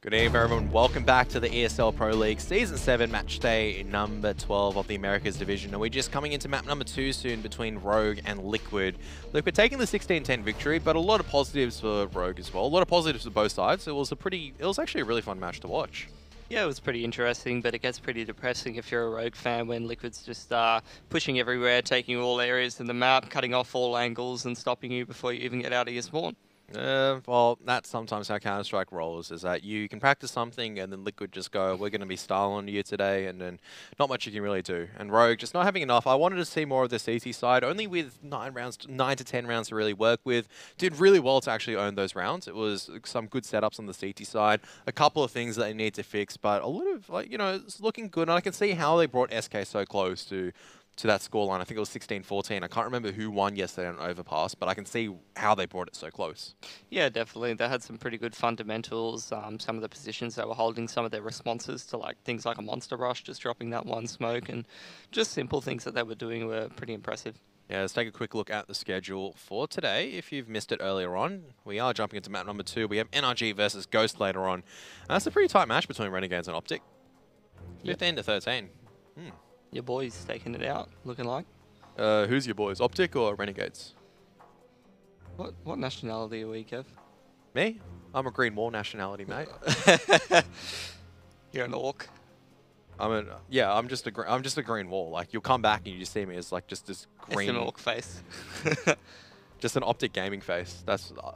Good evening, everyone. Welcome back to the ESL Pro League Season 7 match day number 12 of the Americas Division. And we're just coming into map number 2 soon between Rogue and Liquid. Liquid taking the 16-10 victory, but a lot of positives for Rogue as well. A lot of positives for both sides. It was actually a really fun match to watch. Yeah, it was pretty interesting, but it gets pretty depressing if you're a Rogue fan when Liquid's just pushing everywhere, taking all areas in the map, cutting off all angles and stopping you before you even get out of your spawn. Well, that's sometimes how Counter-Strike rolls, is that you can practice something and then Liquid just go, we're going to be style on you today, and then not much you can really do. And Rogue just not having enough. I wanted to see more of the CT side, only with 9 to 10 rounds to really work with. Did really well to actually own those rounds. It was some good setups on the CT side, a couple of things that they need to fix, but a lot of, it's looking good. And I can see how they brought SK so close to that scoreline. I think it was 16-14. I can't remember who won yesterday on Overpass, but I can see how they brought it so close. Yeah, definitely. They had some pretty good fundamentals. Some of the positions they were holding, some of their responses to things like a Monster Rush, just dropping that one smoke, and just simple things that they were doing were pretty impressive. Yeah, let's take a quick look at the schedule for today. If you've missed it earlier on, we are jumping into map number 2. We have NRG versus Ghost later on. That's a pretty tight match between Renegades and Optic. 15 to 13. Your boys taking it out, looking like. Who's your boys, Optic or Renegades? What nationality are we, Kev? Me? I'm a Green Wall nationality, mate. You're an orc. I'm just a Green Wall. Like, you'll come back and you just see me as like just this green. It's an orc face. Just an Optic gaming face.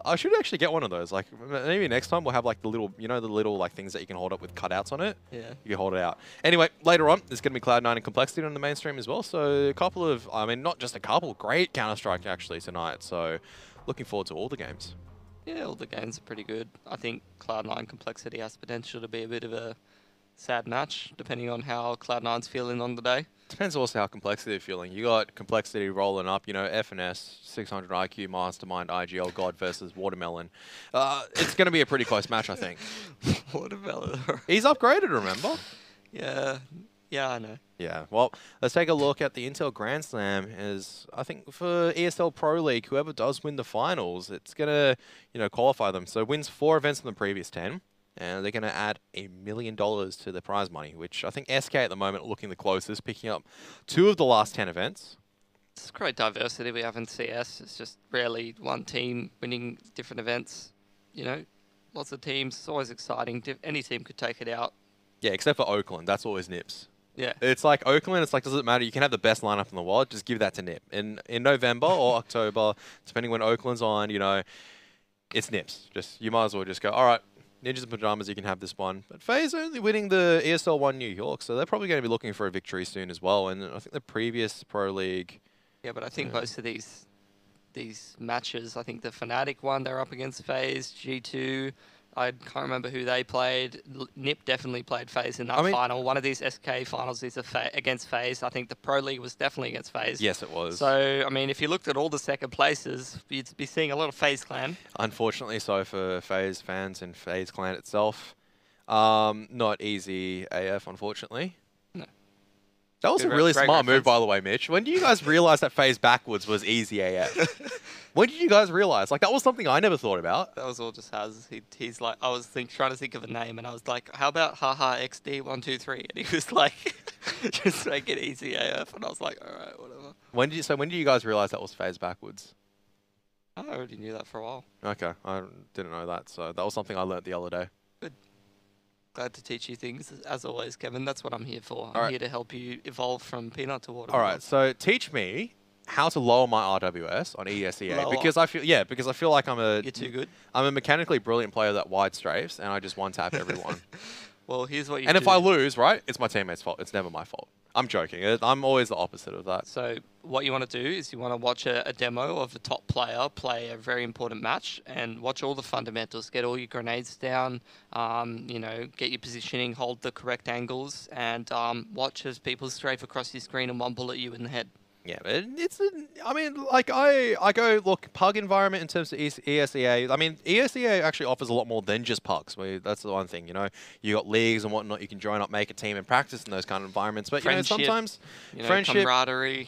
I should actually get one of those. Like, maybe next time we'll have like the little, the little like things that you can hold up with cutouts on it. Yeah. You can hold it out. Anyway, later on, there's going to be Cloud9 and Complexity on the mainstream as well. So a couple of, not just a couple, great Counter-Strike actually tonight. So looking forward to all the games. Yeah, all the games are pretty good. I think Cloud9 Complexity has potential to be a bit of a sad match, depending on how Cloud9's feeling on the day. Depends also how Complexity are feeling. You got Complexity rolling up, F&S, 600 IQ, Mastermind, IGL, God versus Watermelon. It's going to be a pretty close match, I think. Watermelon. He's upgraded, remember? Yeah, I know. Yeah, well, let's take a look at the Intel Grand Slam. I think for ESL Pro League, whoever does win the finals, it's going to, qualify them. So wins 4 events in the previous 10. And they're going to add $1 million to the prize money, which I think SK at the moment are looking the closest, picking up 2 of the last 10 events. It's great diversity we have in CS. It's just rarely one team winning different events. Lots of teams. It's always exciting. Any team could take it out. Yeah, except for Oakland. That's always Nips. Yeah. It's like Oakland, it's like, doesn't matter. You can have the best lineup in the world. Just give that to Nip. In November or October, depending when Oakland's on, it's Nips. You might as well just go, all right, Ninjas and Pajamas, you can have this one. But FaZe only winning the ESL 1 New York, so they're probably going to be looking for a victory soon as well. And I think the previous Pro League... Yeah, but I think most of these matches, I think the Fnatic one, they're up against FaZe, G2... I can't remember who they played. Nip definitely played FaZe in that final. One of these SK finals is against FaZe. I think the Pro League was definitely against FaZe. Yes, it was. So, if you looked at all the second places, you'd be seeing a lot of FaZe Clan. Unfortunately so for FaZe fans and FaZe Clan itself. Not easy AF, unfortunately. No. That was a really smart move, by the way, Mitch. When did you guys realize that FaZe backwards was easy AF? When did you guys realize? Like, that was something I never thought about. That was all just Haz. He's like, I was trying to think of a name, and I was like, how about haha XD123? And he was like, just make it easy AF. And I was like, all right, whatever. When did you guys realize that was FaZe backwards? I already knew that for a while. Okay, I didn't know that. So that was something I learnt the other day. Good. Glad to teach you things, as always, Kevin. That's what I'm here for. I'm here to help you evolve from peanut to water. All right, so teach me how to lower my RWS on ESEA because I feel like You're too good. I'm a mechanically brilliant player that wide strafes and I just one tap everyone. Well, here's what you And do. if I lose, right, it's my teammate's fault. It's never my fault. I'm joking. I'm always the opposite of that. So what you want to do is you want to watch a demo of a top player play a very important match and watch all the fundamentals. Get all your grenades down, get your positioning, hold the correct angles, and watch as people strafe across your screen and one bullet you in the head. Yeah, but I go, look, pug environment in terms of ESEA. ESEA actually offers a lot more than just pugs. That's the one thing, You got leagues and whatnot. You can join up, make a team and practice in those kind of environments. But, friendship, sometimes friendship, camaraderie,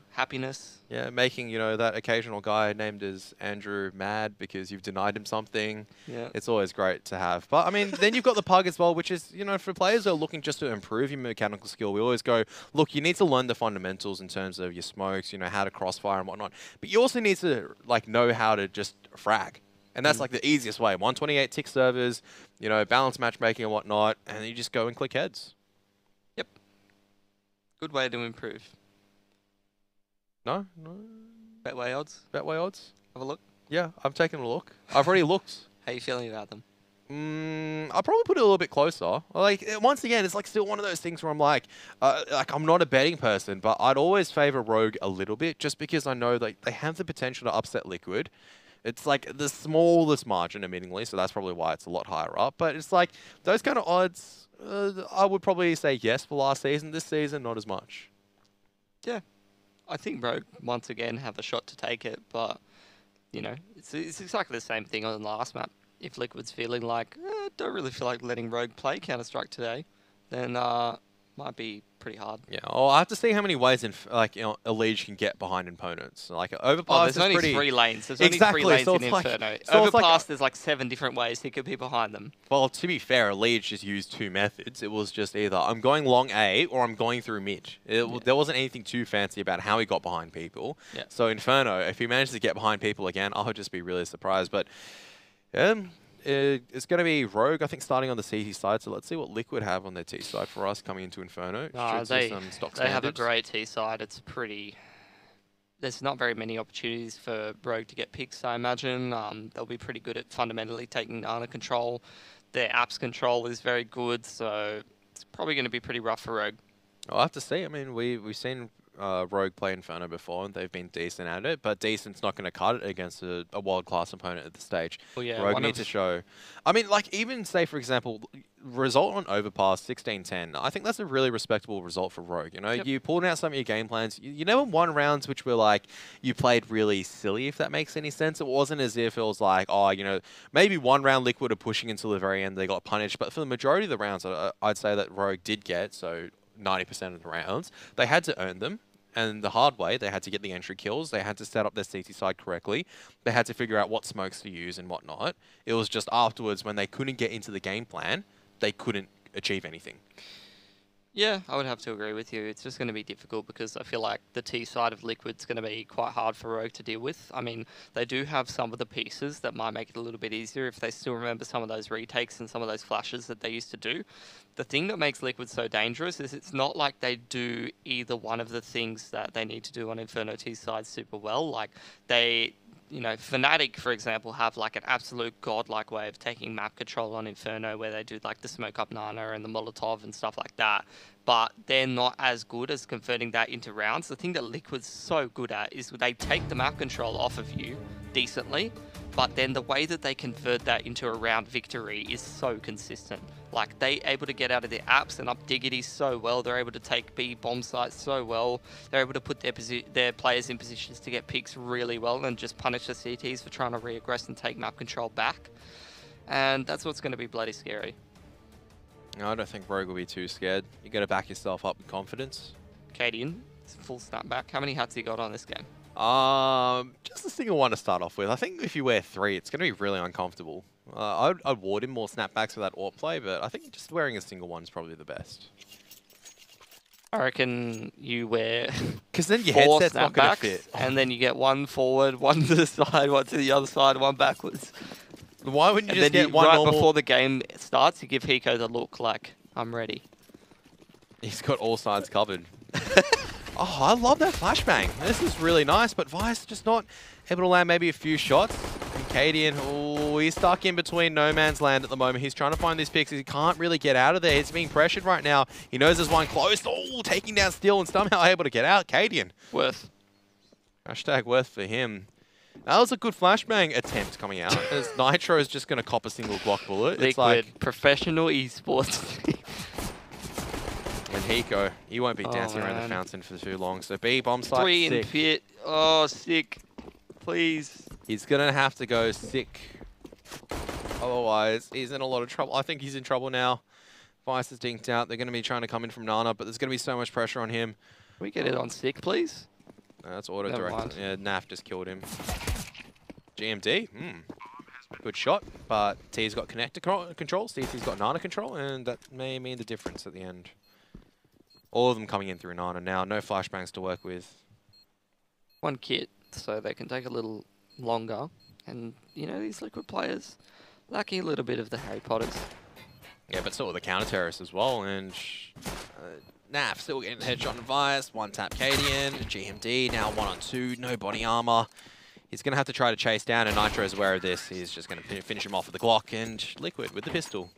happiness. Yeah, making, that occasional guy named as Andrew mad because you've denied him something. Yeah. It's always great to have. But, I mean, then you've got the pug as well, which is, for players that are looking just to improve your mechanical skill, we always go, look, you need to learn the fundamentals in terms of your smokes, how to crossfire and whatnot. But you also need to, know how to just frag. And that's, the easiest way. 128 tick servers, balanced matchmaking and whatnot, and you just go and click heads. Yep. Good way to improve. No? Betway odds. Betway odds? Have a look. Yeah, I've taken a look. I've already looked. How are you feeling about them? I'll probably put it a little bit closer. Once again, it's still one of those things where I'm I'm not a betting person, but I'd always favor Rogue a little bit just because I know they have the potential to upset Liquid. It's the smallest margin, admittingly, so that's probably why it's a lot higher up. But it's those kind of odds, I would probably say yes for last season. This season, not as much. Yeah. I think Rogue, once again, have a shot to take it, but, it's exactly the same thing on the last map. If Liquid's feeling don't really feel like letting Rogue play Counter-Strike today, then might be pretty hard. Yeah, I have to see how many ways a Liege can get behind opponents. Overpass there's only 3 lanes. There's exactly, only 3 lanes so in Inferno. Overpass, there's 7 different ways he could be behind them. Well, to be fair, Liege just used 2 methods. It was just either I'm going long A or I'm going through mid. There wasn't anything too fancy about how he got behind people. Yeah. So Inferno, if he manages to get behind people again, I would just be really surprised. But it's going to be Rogue, I think, starting on the CT side. So let's see what Liquid have on their T side for us coming into Inferno. They have a great T side. It's pretty... There's not very many opportunities for Rogue to get picks, I imagine. They'll be pretty good at fundamentally taking Nana control. Their apps control is very good, so it's probably going to be pretty rough for Rogue. I'll have to see. I mean, we've seen Rogue play Inferno before, and they've been decent at it, but decent's not going to cut it against a world-class opponent at the stage. Well, yeah, Rogue needs to show... I mean, even, say, for example, result on Overpass, 16-10, I think that's a really respectable result for Rogue. Yep. You pulled out some of your game plans. You never won rounds which were you played really silly, if that makes any sense. It wasn't as if it was maybe one round Liquid are pushing until the very end, they got punished, but for the majority of the rounds, I'd say that Rogue did get, so 90% of the rounds, they had to earn them. And the hard way, they had to get the entry kills. They had to set up their CT side correctly. They had to figure out what smokes to use and whatnot. It was just afterwards, when they couldn't get into the game plan, they couldn't achieve anything. Yeah, I would have to agree with you. It's just going to be difficult because I feel like the T side of Liquid's going to be quite hard for Rogue to deal with. I mean, they do have some of the pieces that might make it a little bit easier if they still remember some of those retakes and some of those flashes that they used to do. The thing that makes Liquid so dangerous is it's not like they do either one of the things that they need to do on Inferno T side super well. Fnatic, for example, have an absolute godlike way of taking map control on Inferno where they do the smoke up Nana and the Molotov and stuff like that. But they're not as good as converting that into rounds. The thing that Liquid's so good at is they take the map control off of you decently, but then the way that they convert that into a round victory is so consistent. They're able to get out of their apps and up Diggity so well. They're able to take B bomb sites so well. They're able to put their players in positions to get picks really well and just punish the CTs for trying to reaggress and take map control back. And that's what's going to be bloody scary. No, I don't think Rogue will be too scared. You got to back yourself up with confidence. Cadian, full snapback. How many hats he got on this game? Just a single one to start off with. I think if you wear 3, it's going to be really uncomfortable. I'd ward him more snapbacks for that AWP play, but I think just wearing a single one is probably the best. I reckon you wear because then your 4 headset's not going to fit. And then you get 1 forward, 1 to the side, 1 to the other side, 1 backwards. Why wouldn't you and just get one right normal... before the game starts, you give Hiko the look I'm ready. He's got all sides covered. Oh, I love that flashbang. This is really nice, but Vice just not able to land maybe a few shots. And Cadian, he's stuck in between no man's land at the moment. He's trying to find these picks. He can't really get out of there. He's being pressured right now. He knows there's one close. Taking down Steel and somehow able to get out. Cadian. Worth. Hashtag worth for him. That was a good flashbang attempt coming out. As Nitro is just going to cop a single Glock bullet. Liquid, professional esports. And Hiko, he won't be dancing around the fountain for too long. So B bomb site 3 in pit. Oh, sick. Please. He's going to have to go sick. Otherwise, he's in a lot of trouble. I think he's in trouble now. Vice is dinked out. They're going to be trying to come in from Nana, but there's going to be so much pressure on him. Can we get it on sick, please? That's auto Never direct. mind. Yeah, Naf just killed him. GMD. Good shot, but T's got connector control, CT's got Nana control, and that may mean the difference at the end. All of them coming in through Nana now. No flashbangs to work with. One kit, so they can take a little longer. And, you know, these Liquid players lacking a little bit of the Harry Potters. Yeah, but still the counter terrorists as well, and Naf still getting headshot and Vice. One tap Cadian, GMD now 1-on-2, no body armor. He's going to have to try to chase down, and Nitro is aware of this. He's just going to finish him off with the Glock, and Liquid with the pistol.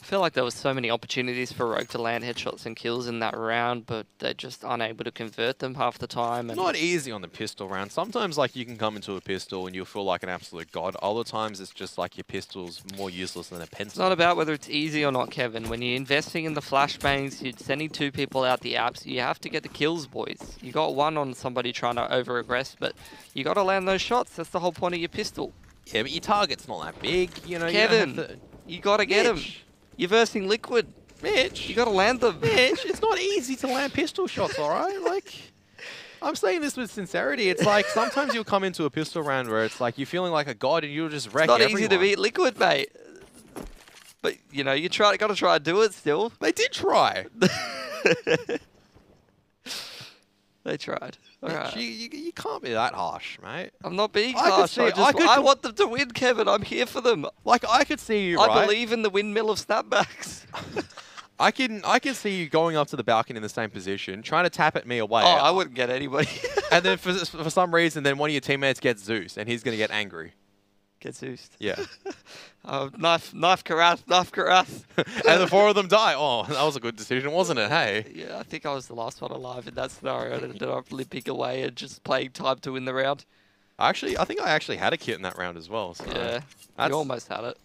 I feel like there was so many opportunities for Rogue to land headshots and kills in that round, but they're just unable to convert them half the time. And Not easy on the pistol round. Sometimes like you can come into a pistol and you'll feel like an absolute god. Other times it's just like your pistol's more useless than a pencil. It's not about whether it's easy or not, Kevin. When you're investing in the flashbangs, you're sending 2 people out the apps, you have to get the kills, boys. You got 1 on somebody trying to over-aggress, but you got to land those shots. That's the whole point of your pistol. Yeah, but your target's not that big. You know, Kevin, you got to get him. You're versing Liquid. Mitch, You got to land them. Mitch, it's not easy to land pistol shots, all right? Like, I'm saying this with sincerity. It's like sometimes you'll come into a pistol round where it's like you're feeling like a god and you'll just wreck It's not everyone. easy to beat Liquid, mate. But, you know, you got to try to do it still. They did try. They tried. All right. You can't be that harsh, mate. I'm not being I could harsh. see- I could I do- want them to win, Kevin. I'm here for them. Like, I could see you, I right? believe in the windmill of snapbacks. I can see you going up to the balcony in the same position, trying to tap at me away. Oh, I wouldn't get anybody. And then for some reason, then one of your teammates gets Zeus, and he's going to get angry. Get Zeused. Yeah. Knife Karath. And the 4 of them die. Oh, that was a good decision, wasn't it? Hey. Yeah, I think I was the last one alive in that scenario. I ended up limping away and just playing time to win the round. I think I actually had a kit in that round as well. So Yeah, that's- you almost had it.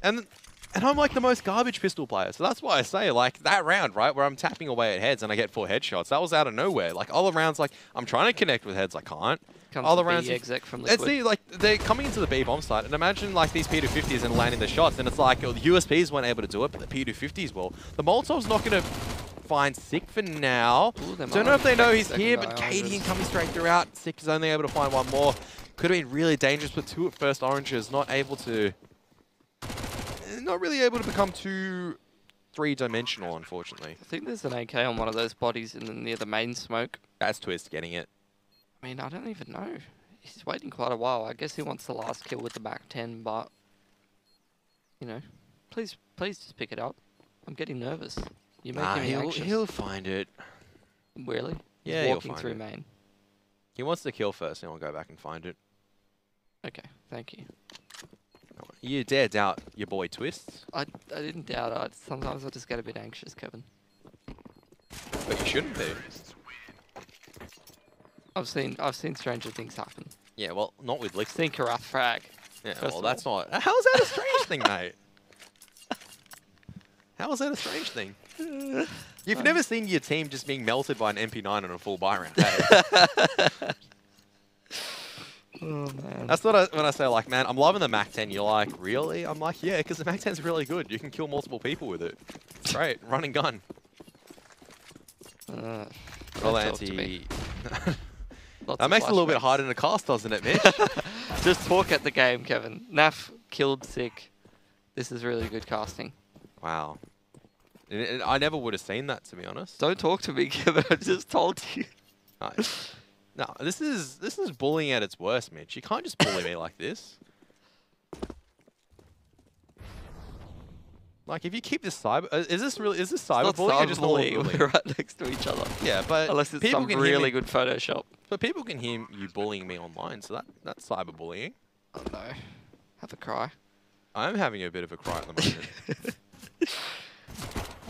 And I'm like the most garbage pistol player. So that's why I say, like, that round, right, where I'm tapping away at heads and I get 4 headshots, that was out of nowhere. Like, other rounds, like, I'm trying to connect with heads, I can't. Comes Other the rounds, B exec from and Liquid. see, like, they're coming into the B bomb site, and imagine, like, these P250s and landing the shots, and it's like, the USPs weren't able to do it, but the P250s will. The Molotov's not going to find Sick for now. Ooh, they Don't might know if they know he's second here, guy but on Cadian this. coming straight throughout. Sick is only able to find 1 more. Could have been really dangerous, but 2 at first Oranges, not really able to become too 3-dimensional, unfortunately. I think there's an AK on one of those bodies near the main smoke. That's Twist getting it. I mean, I don't even know. He's waiting quite a while. I guess he wants the last kill with the back 10, but, you know, please just pick it up. I'm getting nervous. You're making me anxious. he'll find it. Really? Yeah, He's he'll walking find through it. main. He wants to kill first, and he'll go back and find it. Okay, thank you. You dare doubt your boy Twist, I didn't doubt it. Sometimes I just get a bit anxious, Kevin. but you shouldn't be. I've seen stranger things happen. Yeah, well, not with Lick. Seen Karath frag. Yeah, first well, of that's not. How is that a strange thing, mate? How is that a strange thing? You've never seen your team just being melted by an MP9 on a full buy round. Hey? Oh man. That's what when I say, like, man, I'm loving the MAC-10. You're like, really? I'm like, yeah, because the MAC-10's really good. You can kill multiple people with it. Great, run and gun. Don't Well, talk to me. Lots That of makes it a little bit flashbacks. harder to cast, doesn't it, Mitch? Just talk at the game, Kevin. Naf killed Sick. This is really good casting. Wow. I never would have seen that, to be honest. Don't talk to me, Kevin. I just told you. Nice. No, this is bullying at its worst, Mitch. You can't just bully me like this. Like, if you keep this cyber, is this cyberbullying or just normal bullying? We're right next to each other. Yeah, but Unless it's people some can hear really me, good Photoshop. but people can hear you bullying me online, so that's cyberbullying. Oh no. Have a cry. I'm having a bit of a cry at the moment.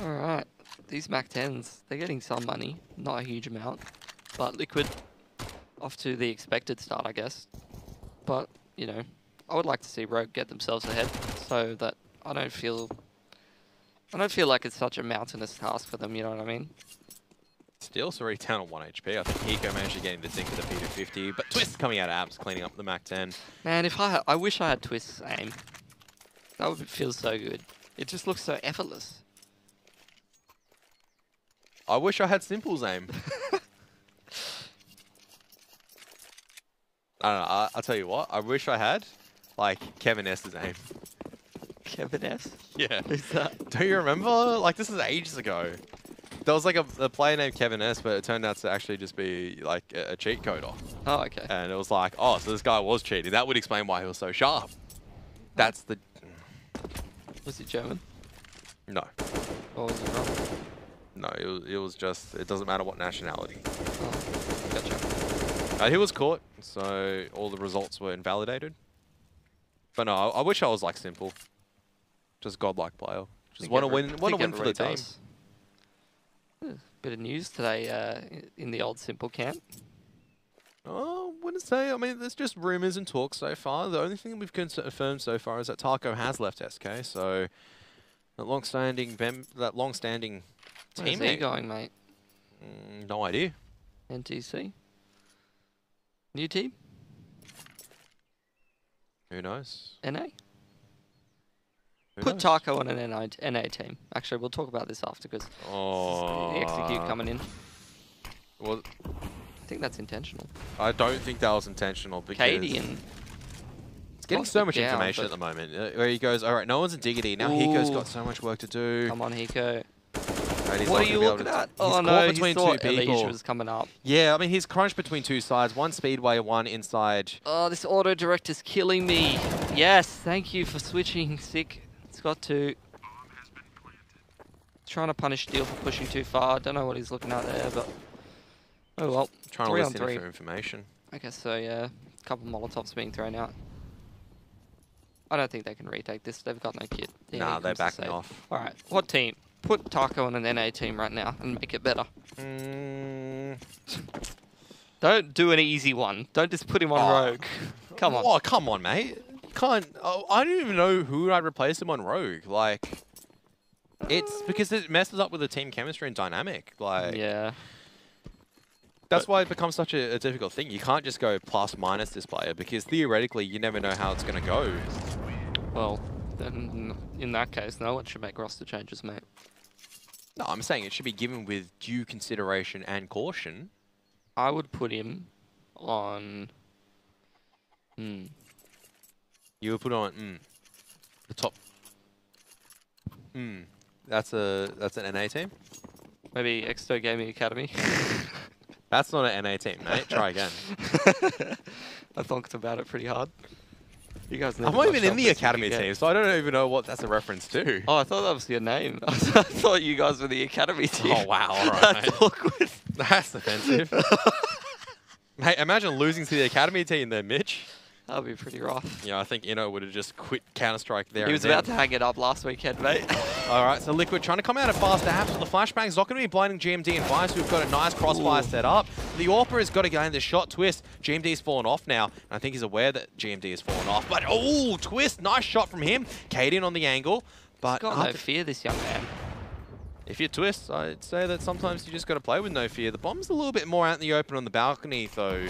Alright. These MAC-10s, they're getting some money. Not a huge amount. But Liquid, off to the expected start, I guess. But, you know, I would like to see Rogue get themselves ahead so that I don't feel like it's such a mountainous task for them, you know what I mean? Steel's already down on 1 HP. I think Hiko managed to get him to think of the P250, but Twist coming out of apps, cleaning up the MAC-10. Man, I wish I had Twist's aim. That would feel so good. It just looks so effortless. I wish I had Simple's aim. I don't know. I'll tell you what. I wish I had, like, Kevin S's aim. Kevin S? Yeah. Who's that? Do you remember? Like, this is ages ago. There was like a player named Kevin S, but it turned out to actually just be like a cheat coder. Oh, okay. And it was like, oh, so this guy was cheating. That would explain why he was so sharp. That's the... Was he German? No. Or was he wrong? No, it was just, it doesn't matter what nationality. Oh, gotcha. He was caught, so all the results were invalidated. But no, I wish I was like simple. Just godlike player. Just want to win for the team. Bit of news today in the old Simple camp. Oh, wouldn't say. I mean, there's just rumours and talks so far. The only thing we've confirmed so far is that Taco has left SK. So that long-standing teammate. Where's he going, mate? No idea. NTC. New team. Who knows? NA. Who Put knows? Taco on an NA team. Actually, we'll talk about this after because the execute coming in. Well, I think that's intentional. I don't think that was intentional because Cadian. it's getting so much information at the moment. Where he goes, all right, no one's in Diggity. Now Hiko's got so much work to do. Come on, Hiko. And he's What not are you gonna be looking able to at? he's Oh caught no, he between thought two people. Elijah was coming up. Yeah, I mean, he's crunched between two sides. One Speedway, one inside. Oh, this auto direct is killing me. Yes, thank you for switching, Sick. It's got to. Trying to punish Steel for pushing too far. I don't know what he's looking at there, but oh well. Trying to 3 on listen 3. for information. I guess so, yeah. A couple Molotovs being thrown out. I don't think they can retake this. They've got no kit. Nah, they're backing off. All right, what team? Put Taco on an NA team right now and make it better. Don't do an easy one. Don't just put him on Rogue. Come on. Oh, come on, mate. Can't. Oh, I don't even know who I'd replace him on Rogue. Like, it's because it messes up with the team chemistry and dynamic. Like, Yeah. that's why it becomes such a difficult thing. You can't just go plus minus this player because theoretically you never know how it's going to go. Well, then in that case, no one should make roster changes, mate. No, I'm saying it should be given with due consideration and caution. I would put him on. You would put on the top. That's an NA team. Maybe Exto Gaming Academy. That's not an NA team, mate. Try again. I thought about it pretty hard. You guys I'm not even in the academy team, so I don't even know what that's a reference to. Oh, I thought that was your name. I thought you guys were the academy team. Oh, wow. All right, That's mate. awkward. That's offensive. Mate, imagine losing to the academy team there, Mitch. That would be pretty rough. Yeah, I think Inno would have just quit Counter-Strike there. He was about to hang it up last weekend, mate. All right, so Liquid trying to come out of fast apps, but the flashbang's not going to be blinding GMD and Vice, who've got a nice crossfire set up. The AWPer has got to gain the shot. Twist, GMD's fallen off now, and I think he's aware that GMD has fallen off. But, oh, Twist, nice shot from him. Kaden on the angle. But He's got no fear, this young man. if you're Twist, I'd say that sometimes you just got to play with no fear. The bomb's a little bit more out in the open on the balcony, though.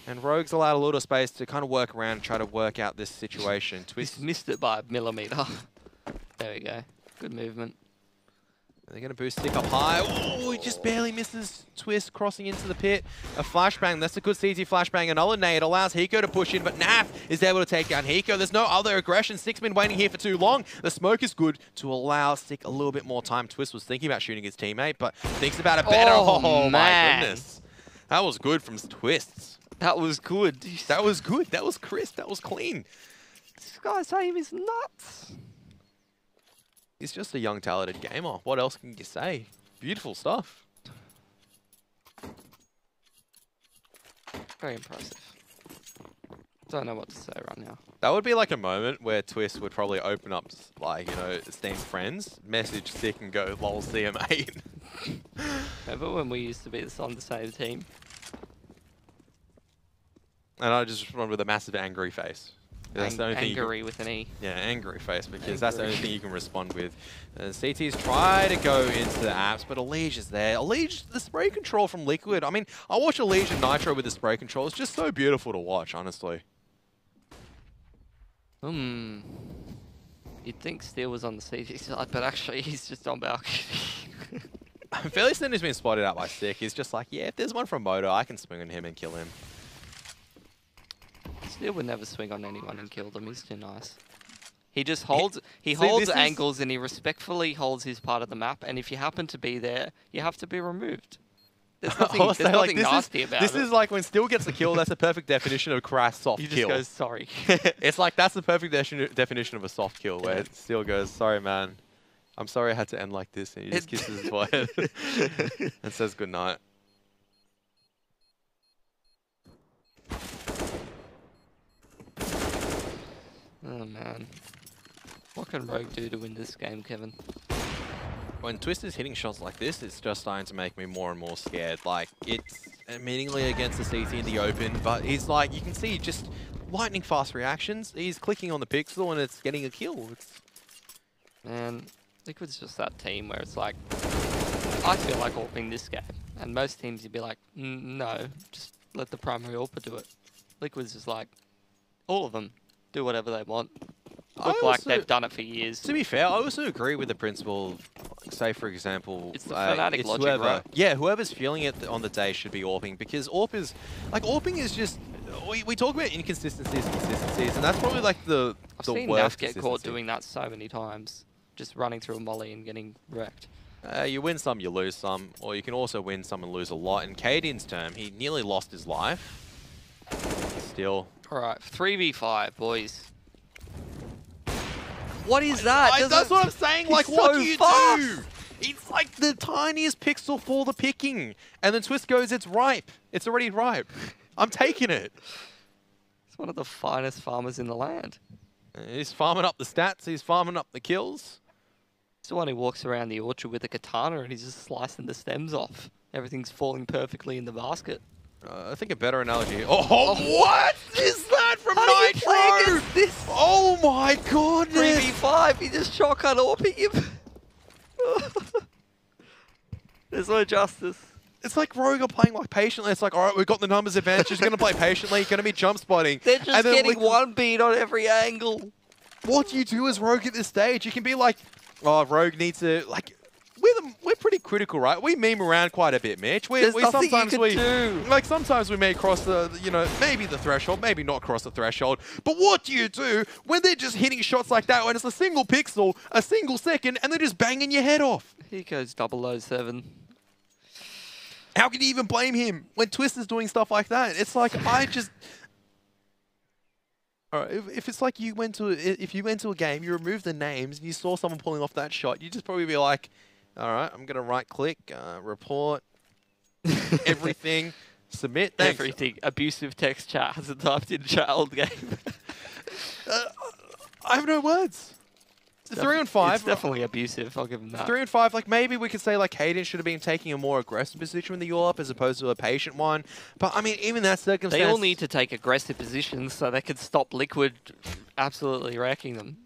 And Rogue's allowed a little space to kind of work around and try to work out this situation. Twist He's missed it by a millimeter. There we go. Good movement. They're going to boost Stick up high. Oh, he just barely misses Twist crossing into the pit. A flashbang. That's a good CT flashbang. Another nade allows Hiko to push in, but Naf is able to take down Hiko. There's no other aggression. Stick's been waiting here for too long. The smoke is good to allow Stick a little bit more time. Twist was thinking about shooting his teammate, but thinks about it better. Oh, my man. goodness. That was good from Twists. That was good. That was good. That was crisp. That was clean. This guy's aim is nuts. He's just a young, talented gamer. What else can you say? Beautiful stuff. Very impressive. Don't know what to say right now. That would be like a moment where Twist would probably open up, like, you know, Steam friends, message Stick and go, lol, CM8. Remember when we used to be on the same team? And I just respond with a massive angry face. That's the only thing Angry with an E. yeah, angry face, because that's the only thing you can respond with. CTs try to go into the apps, but Elige is there. Elige, the spray control from Liquid. I mean, I watch Elige and Nitro with the spray control. It's just so beautiful to watch, honestly. You'd think Steel was on the CT side, but actually he's just on balcony. I'm fairly certain he's been spotted out by Stick. He's just like, yeah, if there's one from Moto, I can swing on him and kill him. Still would never swing on anyone and kill them. He's too nice. He just holds. He See, holds this angles and he respectfully holds his part of the map. And if you happen to be there, you have to be removed. There's nothing, Also, there's nothing this nasty about this it. is like when Steel gets the kill. That's a perfect definition of a crass soft He just kill. goes sorry. It's like that's the perfect definition of a soft kill, where Steel goes, "Sorry, man. I'm sorry I had to end like this," and he just kisses his forehead and says goodnight. Oh man, what can Rogue do to win this game, Kevin? When Twist is hitting shots like this, it's just starting to make me more and more scared. Like, it's immediately against the CT in the open, but he's like, you can see just lightning fast reactions. He's clicking on the pixel and it's getting a kill. Man, Liquid's just that team where it's like, I feel like AWPing this game. And most teams you'd be like, no, just let the primary AWPer do it. Liquid's just like, all of them, do whatever they want. Look like they've done it for years. To be fair, I also agree with the principle. Say, for example, It's the Fnatic logic, whoever, right? yeah, whoever's feeling it on the day should be AWPing, because AWPing is just, we talk about inconsistencies and consistencies, and that's probably like the I've seen worst Naf get caught consistency. doing that so many times. Just running through a molly and getting wrecked. You win some, you lose some, or you can also win some and lose a lot. In Cadian's term, he nearly lost his life. Still. Alright, 3v5, boys. What is that? That's what I'm saying. Like, He's what so do you fast. do? It's like the tiniest pixel for the picking. And then Twist goes, it's ripe. It's already ripe. I'm taking it. He's one of the finest farmers in the land. He's farming up the stats. He's farming up the kills. He's the one who walks around the orchard with a katana and he's just slicing the stems off. Everything's falling perfectly in the basket. I think a better analogy. Oh, what is that from How do you play Nitro? against this? Oh my goodness. 3v5, he just shotgun AWPing him. There's no justice. It's like Rogue are playing like patiently. It's like, all right, we've got the numbers advantage. He's going to play patiently. He's going to be jump spotting. They're just And then getting one beat on every angle. What do you do as Rogue at this stage? You can be like, oh, Rogue needs to, like, we're pretty critical, right? We meme around quite a bit, Mitch. There's nothing you can do. Like, sometimes we may cross the, you know, maybe the threshold, maybe not cross the threshold. But what do you do when they're just hitting shots like that, when it's a single pixel, a single second, and they're just banging your head off? Here goes 007. How can you even blame him when Twist is doing stuff like that? It's like, I just... All right, if it's like if you went to a game, you removed the names, and you saw someone pulling off that shot, you'd just probably be like, all right, I'm going to right-click, report, everything, submit, thanks. Everything. Abusive text chat hasn't typed in chat all game. I have no words. 3 on 5. It's definitely abusive, I'll give him that. 3 on 5, like maybe we could say like Hayden should have been taking a more aggressive position with the ULP as opposed to a patient one. But I mean, even that circumstance... They all need to take aggressive positions so they can stop Liquid absolutely wrecking them.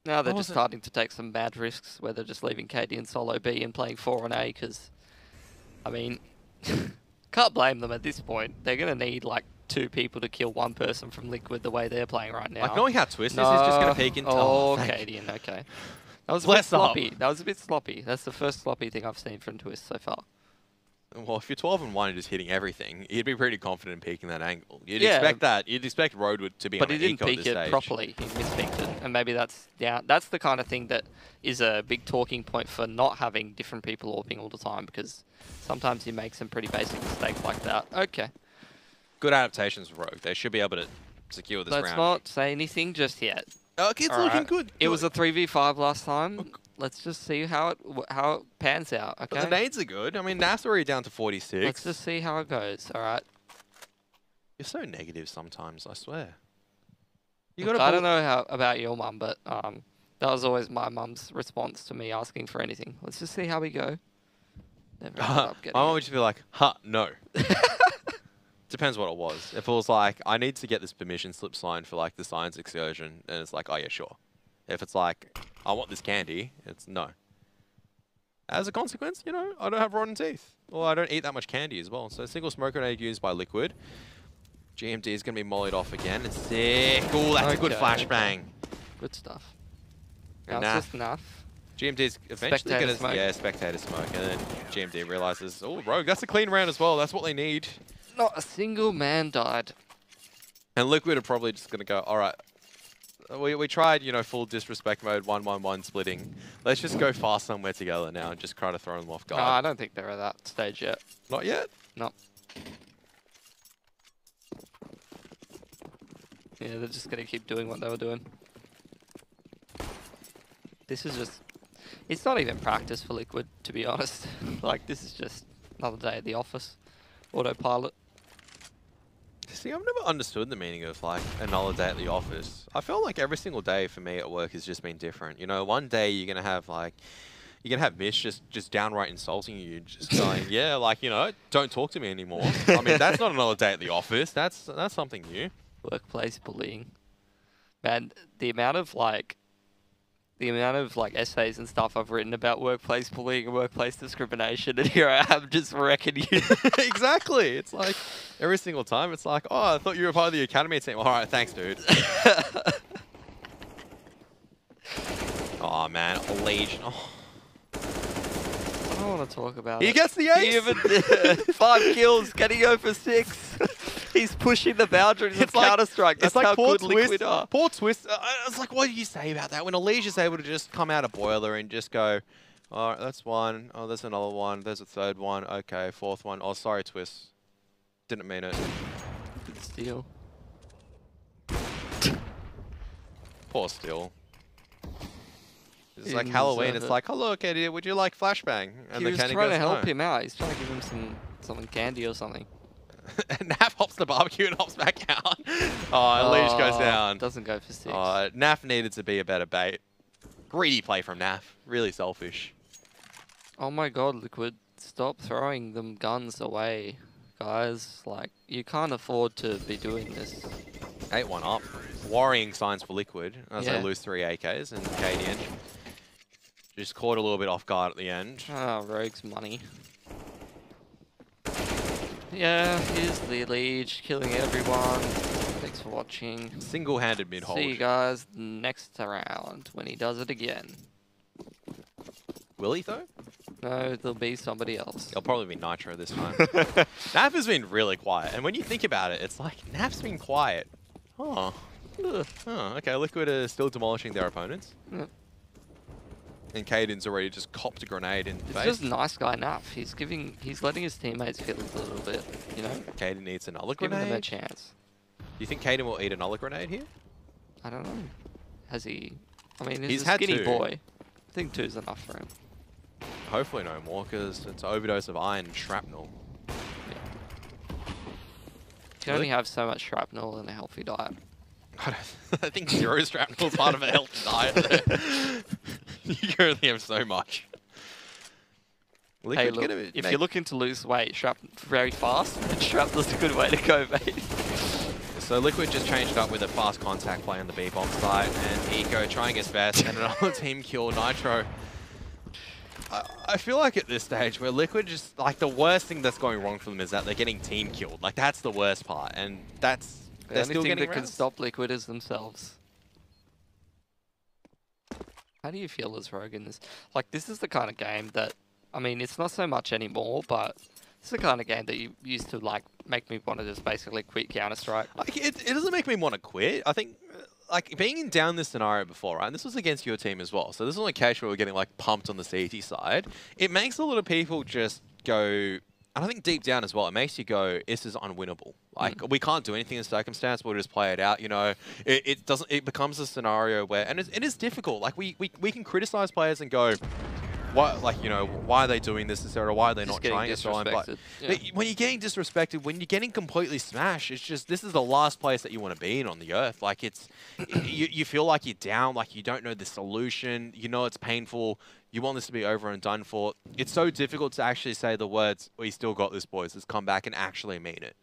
Now they're just starting to take some bad risks where they're just leaving KD and solo B and playing 4 on A because, I mean, can't blame them at this point. They're going to need like 2 people to kill 1 person from Liquid the way they're playing right now. Like knowing how Twist is, he's just going to peek into... Oh, Cadian, okay. That was a bit sloppy. That was a bit sloppy. That's the first sloppy thing I've seen from Twist so far. Well, if you're 12 and 1 and just hitting everything, you'd be pretty confident in peeking that angle. You'd expect that. You'd expect Roadwood to be on an eco at this stage. But he didn't peek it properly. He mispeeked it. And maybe that's down. That's the kind of thing that is a big talking point for not having different people AWPing all the time, because sometimes you make some pretty basic mistakes like that. Okay. Good adaptations for Rogue. They should be able to secure this round. Let's not say anything just yet. Okay, it's looking good. It was a 3v5 last time. Let's just see how it pans out, okay? But the nades are good. I mean, Naf's already down to 46. Let's just see how it goes, all right? You're so negative sometimes, I swear. Look, I don't know about your mum, but that was always my mum's response to me asking for anything. Let's just see how we go. Never ended up getting my mum would just be like, no. Depends what it was. If it was like, I need to get this permission slip signed for like the science excursion, and it's like, oh yeah, sure. If it's like, I want this candy, it's no. As a consequence, you know, I don't have rotten teeth. Or I don't eat that much candy as well. So single smoke grenade used by Liquid. GMD is going to be mollied off again. It's sick. Ooh, that's a good flashbang. Good stuff. Now it's just enough. GMD's eventually going to... Yeah, spectator smoke. And then GMD realizes, oh, Rogue, that's a clean round as well. That's what they need. Not a single man died. And Liquid are probably just going to go, all right, we tried, you know, full disrespect mode, 1-1-1 splitting. Let's just go fast somewhere together now and just try to throw them off No, guard. I don't think they're at that stage yet. Not yet? No. Yeah, they're just going to keep doing what they were doing. This is just... It's not even practice for Liquid, to be honest. Like, this is just another day at the office. Autopilot. See, I've never understood the meaning of, like, another day at the office. I feel like every single day for me at work has just been different. You know, one day you're going to have, like... You're going to have Mitch just downright insulting you, just going, yeah, like, you know, don't talk to me anymore. I mean, that's not another day at the office. That's something new. Workplace bullying. Man, the amount of essays and stuff I've written about workplace bullying and workplace discrimination, and here I am just wrecking you. Exactly. It's like every single time it's like, oh, I thought you were part of the academy team. All right, thanks, dude. Oh man, Legion. Oh. I don't want to talk about He it. gets the ace. 5 kills. Can he go for 6? He's pushing the boundaries of Counter-Strike. That's like how poor good Liquid are. Poor Twist. It's like, what do you say about that? When Alicia's able to just come out of Boiler and just go, all right, that's one. Oh, there's another one. There's a third one. Okay, fourth one. Oh, sorry, Twist. Didn't mean it. Good steal. Poor Steel. It's He like didn't Halloween. deserve It's it. like, hello, Katie, would you like flashbang? And He was Kenny trying to goes, help no. him out. He's trying to give him some candy or something. And Naf hops the barbecue and hops back out. Oh, and Leash goes down. Doesn't go for 6. Naf needed to be a better bait. Greedy play from Naf. Really selfish. Oh my god, Liquid. Stop throwing them guns away, guys. Like, you can't afford to be doing this. 8-1 up. Worrying signs for Liquid as Yeah. they lose 3 AKs. And Cadian just caught a little bit off guard at the end. Ah, Rogue's money. Yeah, here's the Liege, killing everyone. Thanks for watching. Single-handed mid-hold. See you guys next round when he does it again. Will he, though? No, there'll be somebody else. It'll probably be Nitro this time. Naf has been really quiet. And when you think about it, it's like, Naf's been quiet. Oh. Ugh. Oh, okay. Liquid are still demolishing their opponents. Yeah. And Caden's already just copped a grenade in the It's face. just nice guy Naf. He's letting his teammates feel a little bit, you know? Caden needs another Giving them a grenade. chance. Do you think Caden will eat another grenade here? I don't know. Has he? I mean, he's He's a had skinny 2. boy. I think 2's enough for him. Hopefully no more, because it's an overdose of iron and shrapnel. You can only have so much shrapnel in a healthy diet. I think 0 shrapnel is part of a healthy diet. You can only have so much. Hey, Liquid's look, gonna if make- you're looking to lose weight, very fast, then shrapnel's a good way to go, mate. So Liquid just changed up with a fast contact play on the B-bomb side, and Eco trying his best, and another team kill, Nitro. I feel like at this stage where Liquid just, like, the worst thing that's going wrong for them is that they're getting team killed. Like, that's the worst part, and that's... The They're only still thing getting that can rounds. stop Liquid is themselves. How do you feel as Rogue in this? Like, this is the kind of game that, I mean, it's not so much anymore, but it's the kind of game that you used to, like, make me want to just basically quit Counter-Strike. Like, it doesn't make me want to quit. I think, like, being in down this scenario before, right? And this was against your team as well. So this was on a case where we're getting, like, pumped on the CT side. It makes a lot of people just go... And I think deep down as well, it makes you go, this is unwinnable. Like, we can't do anything in circumstance, we'll just play it out, you know. It becomes a scenario where, and it is difficult. Like, we can criticize players and go, why, like, you know, why are they doing this, etc., why are they Just not getting trying it so on? But disrespected, yeah. when you're getting disrespected, when you're getting completely smashed, it's just, this is the last place that you want to be in on the earth. Like, it's, you feel like you're down, like you don't know the solution, you know it's painful, you want this to be over and done for. It's so difficult to actually say the words, we still got this, boys, let's come back and actually mean it.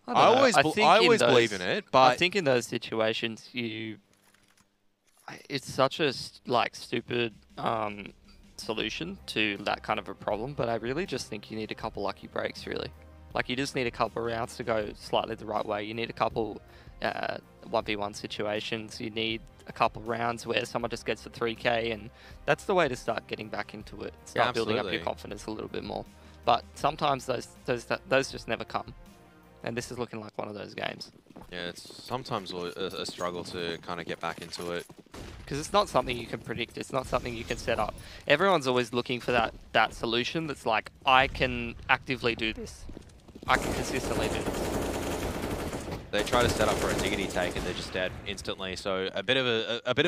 I always believe in it, but... I think in those situations, it's such a stupid solution to that kind of a problem, but I really just think you need a couple lucky breaks, really. Like, you just need a couple rounds to go slightly the right way. You need a couple 1v1 situations. You need a couple rounds where someone just gets a 3k, and that's the way to start getting back into it. Start building up your absolutely. confidence a little bit more. But sometimes those just never come. And this is looking like one of those games. Yeah, it's sometimes a struggle to kind of get back into it. Because it's not something you can predict. It's not something you can set up. Everyone's always looking for that solution that's like, I can actively do this. I can consistently do this. They try to set up for a diggity take and they're just dead instantly. So a bit of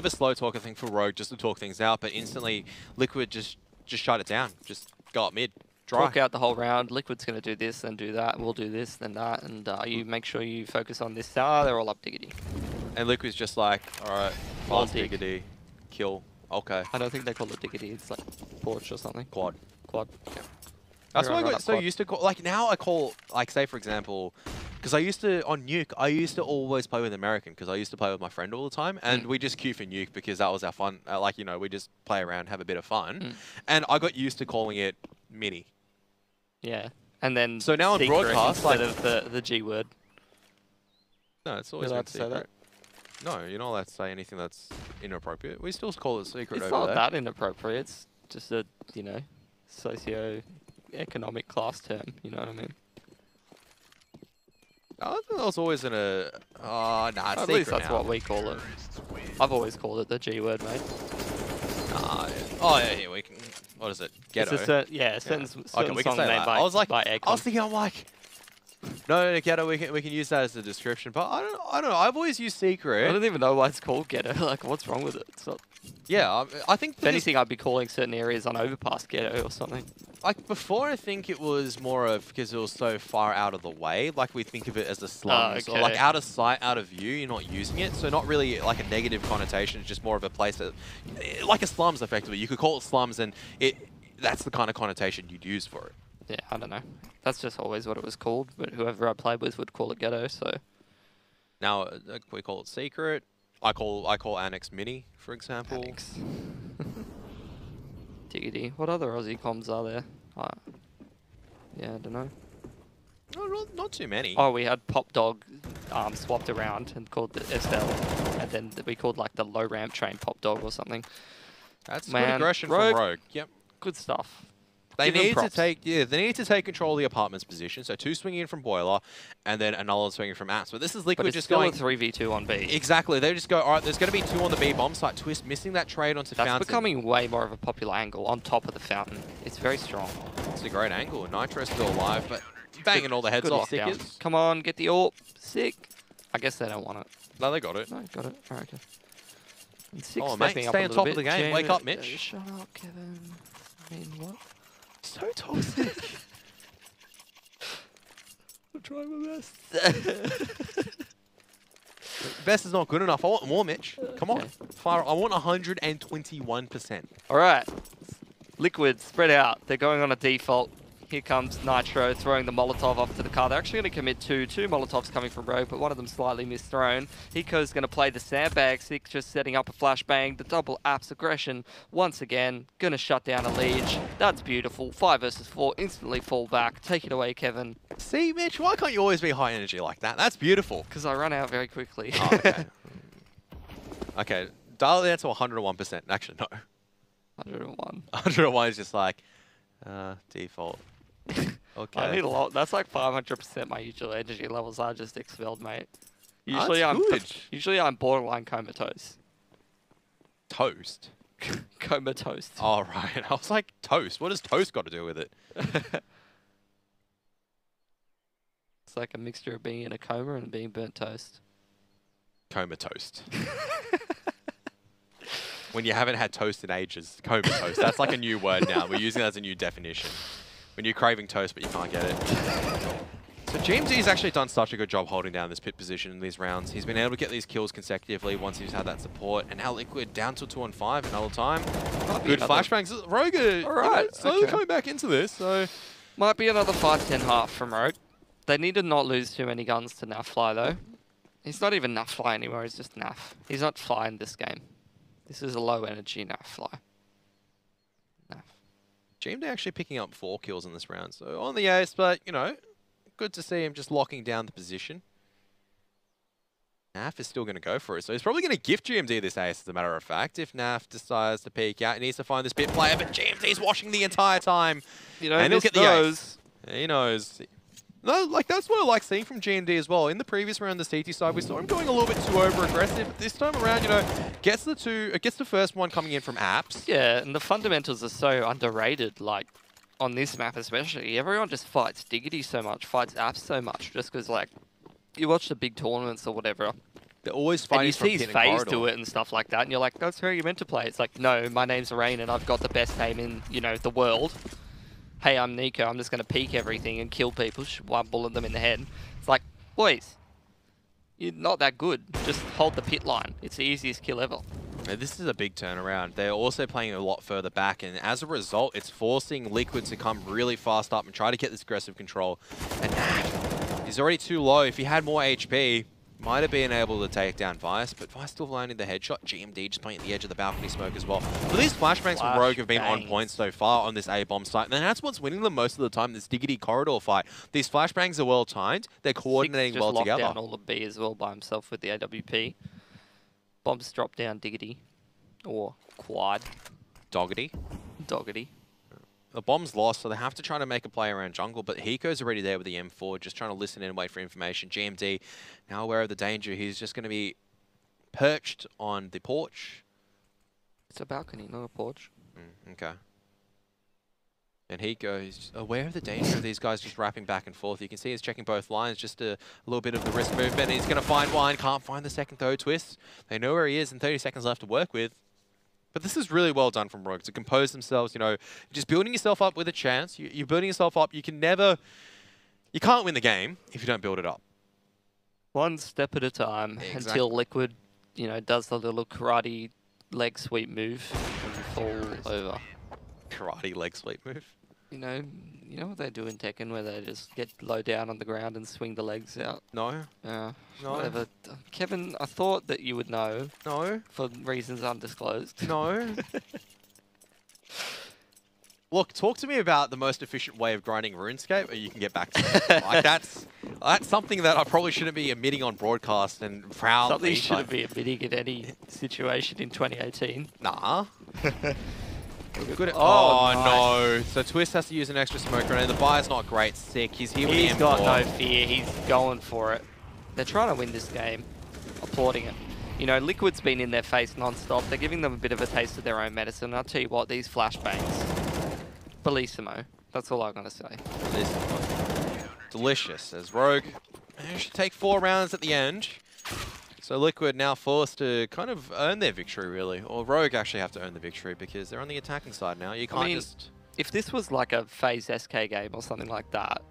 a slow talk, I think, for Rogue just to talk things out. But instantly, Liquid just shut it down. Just go up mid. Dry. Talk out the whole round. Liquid's going to do this and do that. We'll do this, then that. And you make sure you focus on this. They're all up diggity. And Liquid's just like, all right, fast diggity, kill. Okay. I don't think they call it diggity. It's like porch or something. Quad. Quad. Yeah. That's why I got so used to call. Like now I call, like say for example, because I used to, on Nuke, I used to always play with American because I used to play with my friend all the time. And we just queue for Nuke because that was our fun. Like, you know, we just play around, have a bit of fun. And I got used to calling it Mini. Yeah, and then so now on broadcast, instead of the G word. No, it's always been secret. No, you're not allowed to say anything that's inappropriate. We still call it secret over there. It's not that inappropriate. It's just a, you know, socio-economic class term. You know what I mean? I think that was always in a. Oh, nah, it's at least that's what we call it. I've always called it the G word, mate. Oh yeah, we can. What is it? Ghetto. It's a certain okay, we can say that. I was like, I was thinking, I'm like, no, ghetto. We can use that as a description, but I don't know. I've always used secret. I don't even know why it's called ghetto. Like, what's wrong with it? It's not. Yeah, I think. If anything, I'd be calling certain areas on overpass ghetto or something. Like before, I think it was more of because it was so far out of the way. Like we think of it as the slums, or like out of sight, out of view. You're not using it, so not really like a negative connotation. It's just more of a place that, like a slums, effectively. You could call it slums, and that's the kind of connotation you'd use for it. Yeah, I don't know. That's just always what it was called. But whoever I played with would call it ghetto. So now we call it secret. I call Annex Mini, for example. Annex. Diggity. What other Aussie comms are there? Yeah, I don't know. No, not too many. Oh, we had Pop Dog swapped around and called the Estelle, and then we called like the low ramp train Pop Dog or something. That's good aggression from Rogue. Yep. Good stuff. They need to take control of the apartment's position. So 2 swinging in from Boiler, and then another swinging from Apps. But this is Liquid just going 3v2 on B. Exactly. They just go, all right, there's going to be 2 on the B bomb site. Twist missing that trade onto Fountain. That's becoming way more of a popular angle on top of the Fountain. It's very strong. It's a great angle. Nitro's still alive, but banging all the heads off Stickers. Come on, get the AWP. Sick. I guess they don't want it. No, they got it. No, got it. All right, okay. Oh, mate, stay on top of the game. Wake up, Mitch. Shut up, Kevin. I mean, what? So toxic. I'm trying my best. Best is not good enough. I want more, Mitch. Come on. I want 121%. All right. Liquid, spread out. They're going on a default. Here comes Nitro throwing the Molotov off to the car. They're actually going to commit two Molotovs coming from Rogue, but one of them slightly misthrown. Hiko's going to play the sandbag, Sick just setting up a flashbang. The double apps aggression once again. Going to shut down a Liege. That's beautiful. 5 versus 4. Instantly fall back. Take it away, Kevin. See, Mitch, why can't you always be high energy like that? That's beautiful. Because I run out very quickly. Oh, okay. Okay, dial it down to 101%. Actually, no. 101. 101 is just like, default. Okay. I need a lot. That's like 500% my usual energy levels are just expelled, mate. Usually I'm borderline comatose. Toast? Comatose. Oh, right. I was like, toast? What does toast got to do with it? It's like a mixture of being in a coma and being burnt toast. Comatose. When you haven't had toast in ages. Comatose. That's like a new word now. We're using it as a new definition. When you're craving toast, but you can't get it. So GMZ's actually done such a good job holding down this pit position in these rounds. He's been able to get these kills consecutively once he's had that support. And now Liquid down to 2-5 another time. Good flashbangs. Rogue, right, slowly coming back into this. So might be another 5-10 half from Rogue. They need to not lose too many guns to Nafly though. He's not even Nafly anymore, he's just Naf. He's not Fly in this game. This is a low energy Nafly. Naf. GMD actually picking up 4 kills in this round. So on the ace, but you know, good to see him just locking down the position. NAF is still going to go for it. So he's probably going to gift GMD this ace, as a matter of fact. If NAF decides to peek out, he needs to find this bit player, but GMD's watching the entire time. You know, and he'll get the ace. He knows. No, like, that's what I like seeing from GMD as well. In the previous round, the CT side, we saw him going a little bit too over-aggressive. But this time around, you know, gets the first one coming in from apps. Yeah, and the fundamentals are so underrated, like, on this map especially. Everyone just fights Diggity so much, fights apps so much, just because, like, you watch the big tournaments or whatever. They're always fighting from and you see his phase to it and stuff like that, and you're like, that's how you're meant to play. It's like, no, my name's Rain, and I've got the best name in, you know, the world. Hey, I'm Nico, I'm just going to peek everything and kill people, one bullet them in the head. It's like, boys, you're not that good. Just hold the pit line. It's the easiest kill ever. Now, this is a big turnaround. They're also playing a lot further back, and as a result, it's forcing Liquid to come really fast up and try to get this aggressive control. And he's already too low. If he had more HP, might have been able to take down Vice, but Vice still landing the headshot. GMD just playing at the edge of the balcony smoke as well. But these flashbangs from Rogue have been on point so far on this A-bomb site, and that's what's winning them most of the time, this Diggity corridor fight. These flashbangs are well timed. They're coordinating well together. Just locked down all of B as well by himself with the AWP. Bombs drop down Diggity. Or Quad. Doggity. The bomb's lost, so they have to try to make a play around jungle, but Hiko's already there with the M4, just trying to listen in and wait for information. GMD, now aware of the danger, he's just going to be perched on the porch. It's a balcony, not a porch. Okay. And Hiko is aware of the danger of these guys just wrapping back and forth. You can see he's checking both lines, just a little bit of the wrist movement. He's going to find one, can't find the second though. Twist, they know where he is and 30 seconds left to work with. But this is really well done from Rogue to compose themselves, you know, just building yourself up with a chance. You're building yourself up. You can't win the game if you don't build it up. One step at a time until Liquid, you know, does the little karate leg sweep move and fall over. Karate leg sweep move? You know what they do in Tekken where they just get low down on the ground and swing the legs out? No. Yeah. No. Whatever. Kevin, I thought that you would know. No. For reasons undisclosed. No. Look, talk to me about the most efficient way of grinding RuneScape, or you can get back to me. Like, that's something that I probably shouldn't be admitting on broadcast and proudly. Something you shouldn't be admitting in any situation in 2018. Nah. Good. Oh, nice. No. So Twist has to use an extra smoke grenade. The buyer's not great. Sick. He's here with the M4. He's got no fear. He's going for it. They're trying to win this game. Applauding it. You know, Liquid's been in their face non-stop. They're giving them a bit of a taste of their own medicine. And I'll tell you what, these flashbangs. Bellissimo. That's all I'm going to say. Delicious. As Rogue managed to take 4 rounds at the end. So Liquid now forced to kind of earn their victory, really. Or Rogue actually have to earn the victory because they're on the attacking side now. You can't just... If this was like a FaZe SK game or something like that,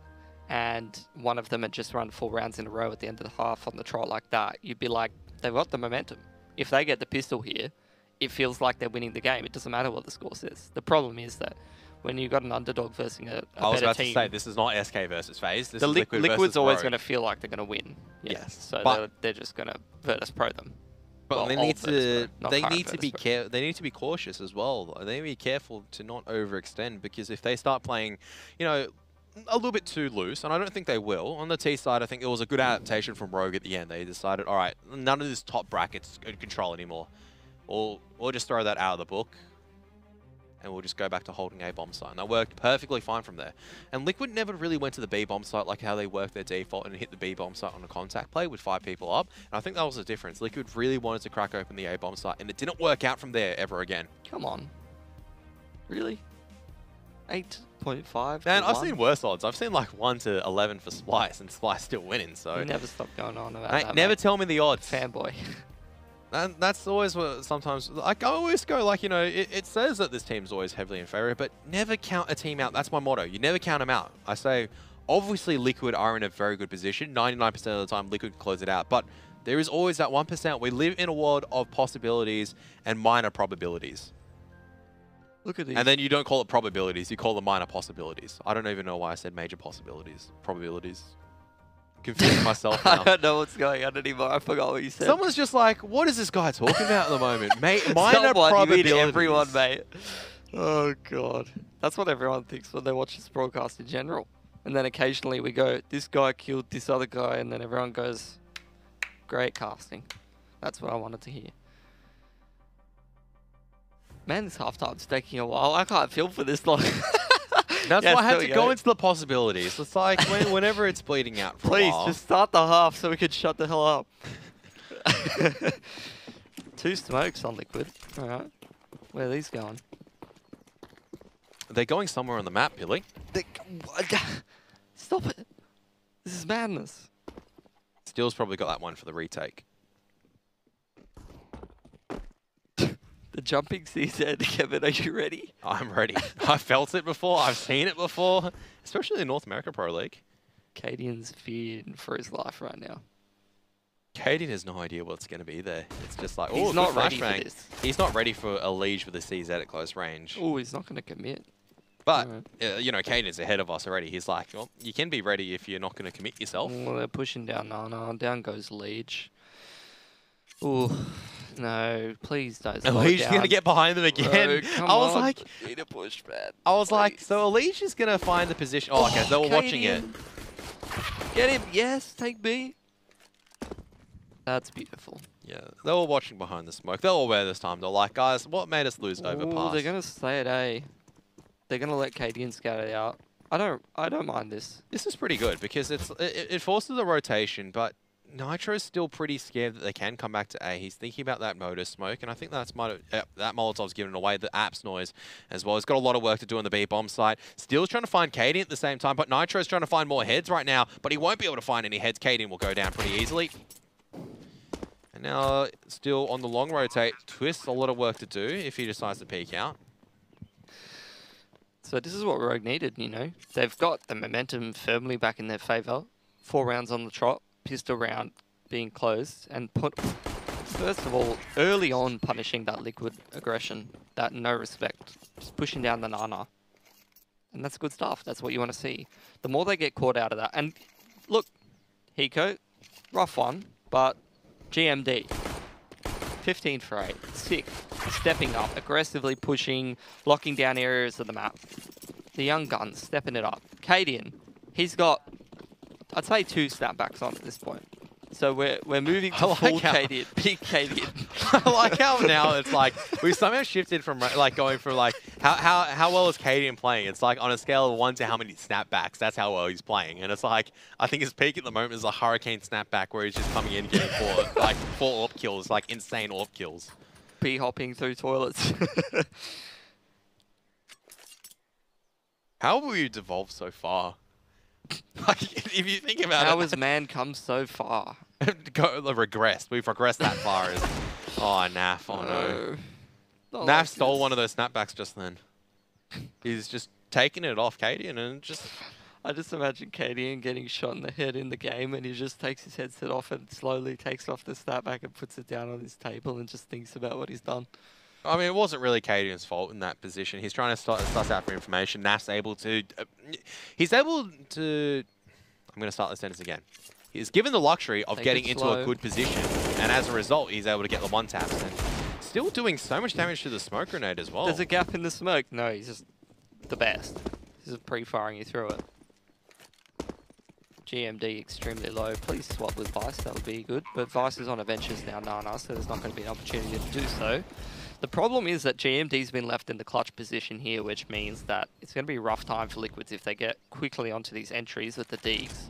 and one of them had just run 4 rounds in a row at the end of the half on the trot like that, you'd be like, they've got the momentum. If they get the pistol here, it feels like they're winning the game. It doesn't matter what the score says. The problem is that when you've got an underdog versus a better team... I was about to say, this is not SK versus FaZe. This is Liquid's always going to feel like they're going to win. Yes. So they're just going to Virtus Pro them. But well, they need to They need to be cautious as well. They need to be careful to not overextend, because if they start playing, you know, a little bit too loose, and I don't think they will. On the T side, I think it was a good adaptation from Rogue at the end. They decided, all right, none of this top brackets control anymore. We'll just throw that out of the book, and we'll just go back to holding A bomb site. And that worked perfectly fine from there. And Liquid never really went to the B bomb site like how they worked their default and hit the B bomb site on a contact play with 5 people up. And I think that was the difference. Liquid really wanted to crack open the A bomb site, and it didn't work out from there ever again. Come on. Really? 8.5? Man, I've seen worse odds. I've seen like 1 to 11 for Splice, and Splice still winning. So you never stop going on about that. Never tell me the odds. Fanboy. And that's always what sometimes, like, I always go like, you know, it says that this team's always heavily inferior, but never count a team out. That's my motto. You never count them out. I say, obviously Liquid are in a very good position. 99% of the time Liquid close it out, but there is always that 1%. We live in a world of possibilities and minor probabilities. Look at these. And then you don't call it probabilities, you call them minor possibilities. I don't even know why I said major possibilities. Probabilities. Confusing myself now. I don't know what's going on anymore. I forgot what you said. Someone's just like, what is this guy talking about at the moment? Minor probabilities. You mean everyone, mate. Oh, God. That's what everyone thinks when they watch this broadcast in general. And then occasionally we go, this guy killed this other guy, and then everyone goes, Great casting. That's what I wanted to hear. Man, this halftime's taking a while. I can't feel for this long. That's Yes, why I had there to we go go. into the possibilities. It's like whenever it's bleeding out for a Please, while. just start the half so we can shut the hell up. 2 smokes on Liquid. Alright. Where are these going? They're going somewhere on the map, Billy. Stop it. This is madness. Steel's probably got that one for the retake. The jumping CZ, Kevin, are you ready? I'm ready. I felt it before. I've seen it before. Especially in North America Pro League. Cadian's feared for his life right now. Kaden has no idea what's going to be there. It's just like, He's oh, not good ready for flashbang. this. He's not ready for a Liege with a CZ at close range. Oh, he's not going to commit. But, Alright. you know, Caden's ahead of us already. He's like, well, you can be ready if you're not going to commit yourself. Well, they're pushing down Nana. Down goes Liege. Ooh, no, please don't slow it Liege is down. going to get behind them again. Bro, come I was on. like, Need a push, man. I was like, Please. so Liege is going to find the position. Oh, okay, they were watching it. Get him. Yes, take B. That's beautiful. Yeah, they were watching behind the smoke. They were aware this time. They're like, guys, what made us lose overpass? They're gonna stay at A. They're gonna let Cadian scout it out. I don't mind this. This is pretty good because it forces a rotation, but Nitro's still pretty scared that they can come back to A. He's thinking about that motor smoke, and I think that Molotov's given away the apps noise as well. He's got a lot of work to do on the B bomb side. Steel's trying to find Cadian at the same time, but Nitro's trying to find more heads right now, but he won't be able to find any heads. Cadian will go down pretty easily. And now, still on the long rotate, Twist, a lot of work to do if he decides to peek out. So this is what Rogue needed, you know. They've got the momentum firmly back in their favour. 4 rounds on the trot, pistol round being closed, and first of all, early on punishing that Liquid aggression, that no respect, just pushing down the Nana. And that's good stuff. That's what you want to see. The more they get caught out of that, and look, Hiko, rough one, but GMD, 15 for 8, sick, stepping up, aggressively pushing, locking down areas of the map. The young guns stepping it up. Cadian, he's got, I'd say 2 snapbacks on at this point. So we're moving to like full how- Cadian, big Cadian. I like how now it's like we've somehow shifted from like going from like how well is Cadian playing? It's like on a scale of 1 to how many snapbacks. That's how well he's playing, and it's like I think his peak at the moment is a hurricane snapback where he's just coming in getting 4 AWP kills, like insane AWP kills. Bee hopping through toilets. How have we devolved so far? Like if you think about How it, has man come so far? regressed. We've regressed that far. Oh, Naf. Oh no. Not Naf like stole this. one of those snapbacks just then. He's just taking it off Cadian and just... I just imagine Cadian getting shot in the head in the game, and he just takes his headset off and slowly takes off the snapback and puts it down on his table and just thinks about what he's done. I mean, it wasn't really Cadian's fault in that position. He's trying to suss out for information. Naf's able to... he's able to... I'm going to start the sentence again. He's given the luxury of Take getting it into slow. a good position, and as a result, he's able to get the 1-taps. And still doing so much damage to the smoke grenade as well. There's a gap in the smoke. No, he's just the best. He's just pre-firing you through it. GMD extremely low. Please swap with Vice, that would be good. But Vice is on Adventures now, Nana, so there's not going to be an opportunity to do so. The problem is that GMD's been left in the clutch position here, which means that it's going to be a rough time for Liquids if they get quickly onto these entries with the Deegs.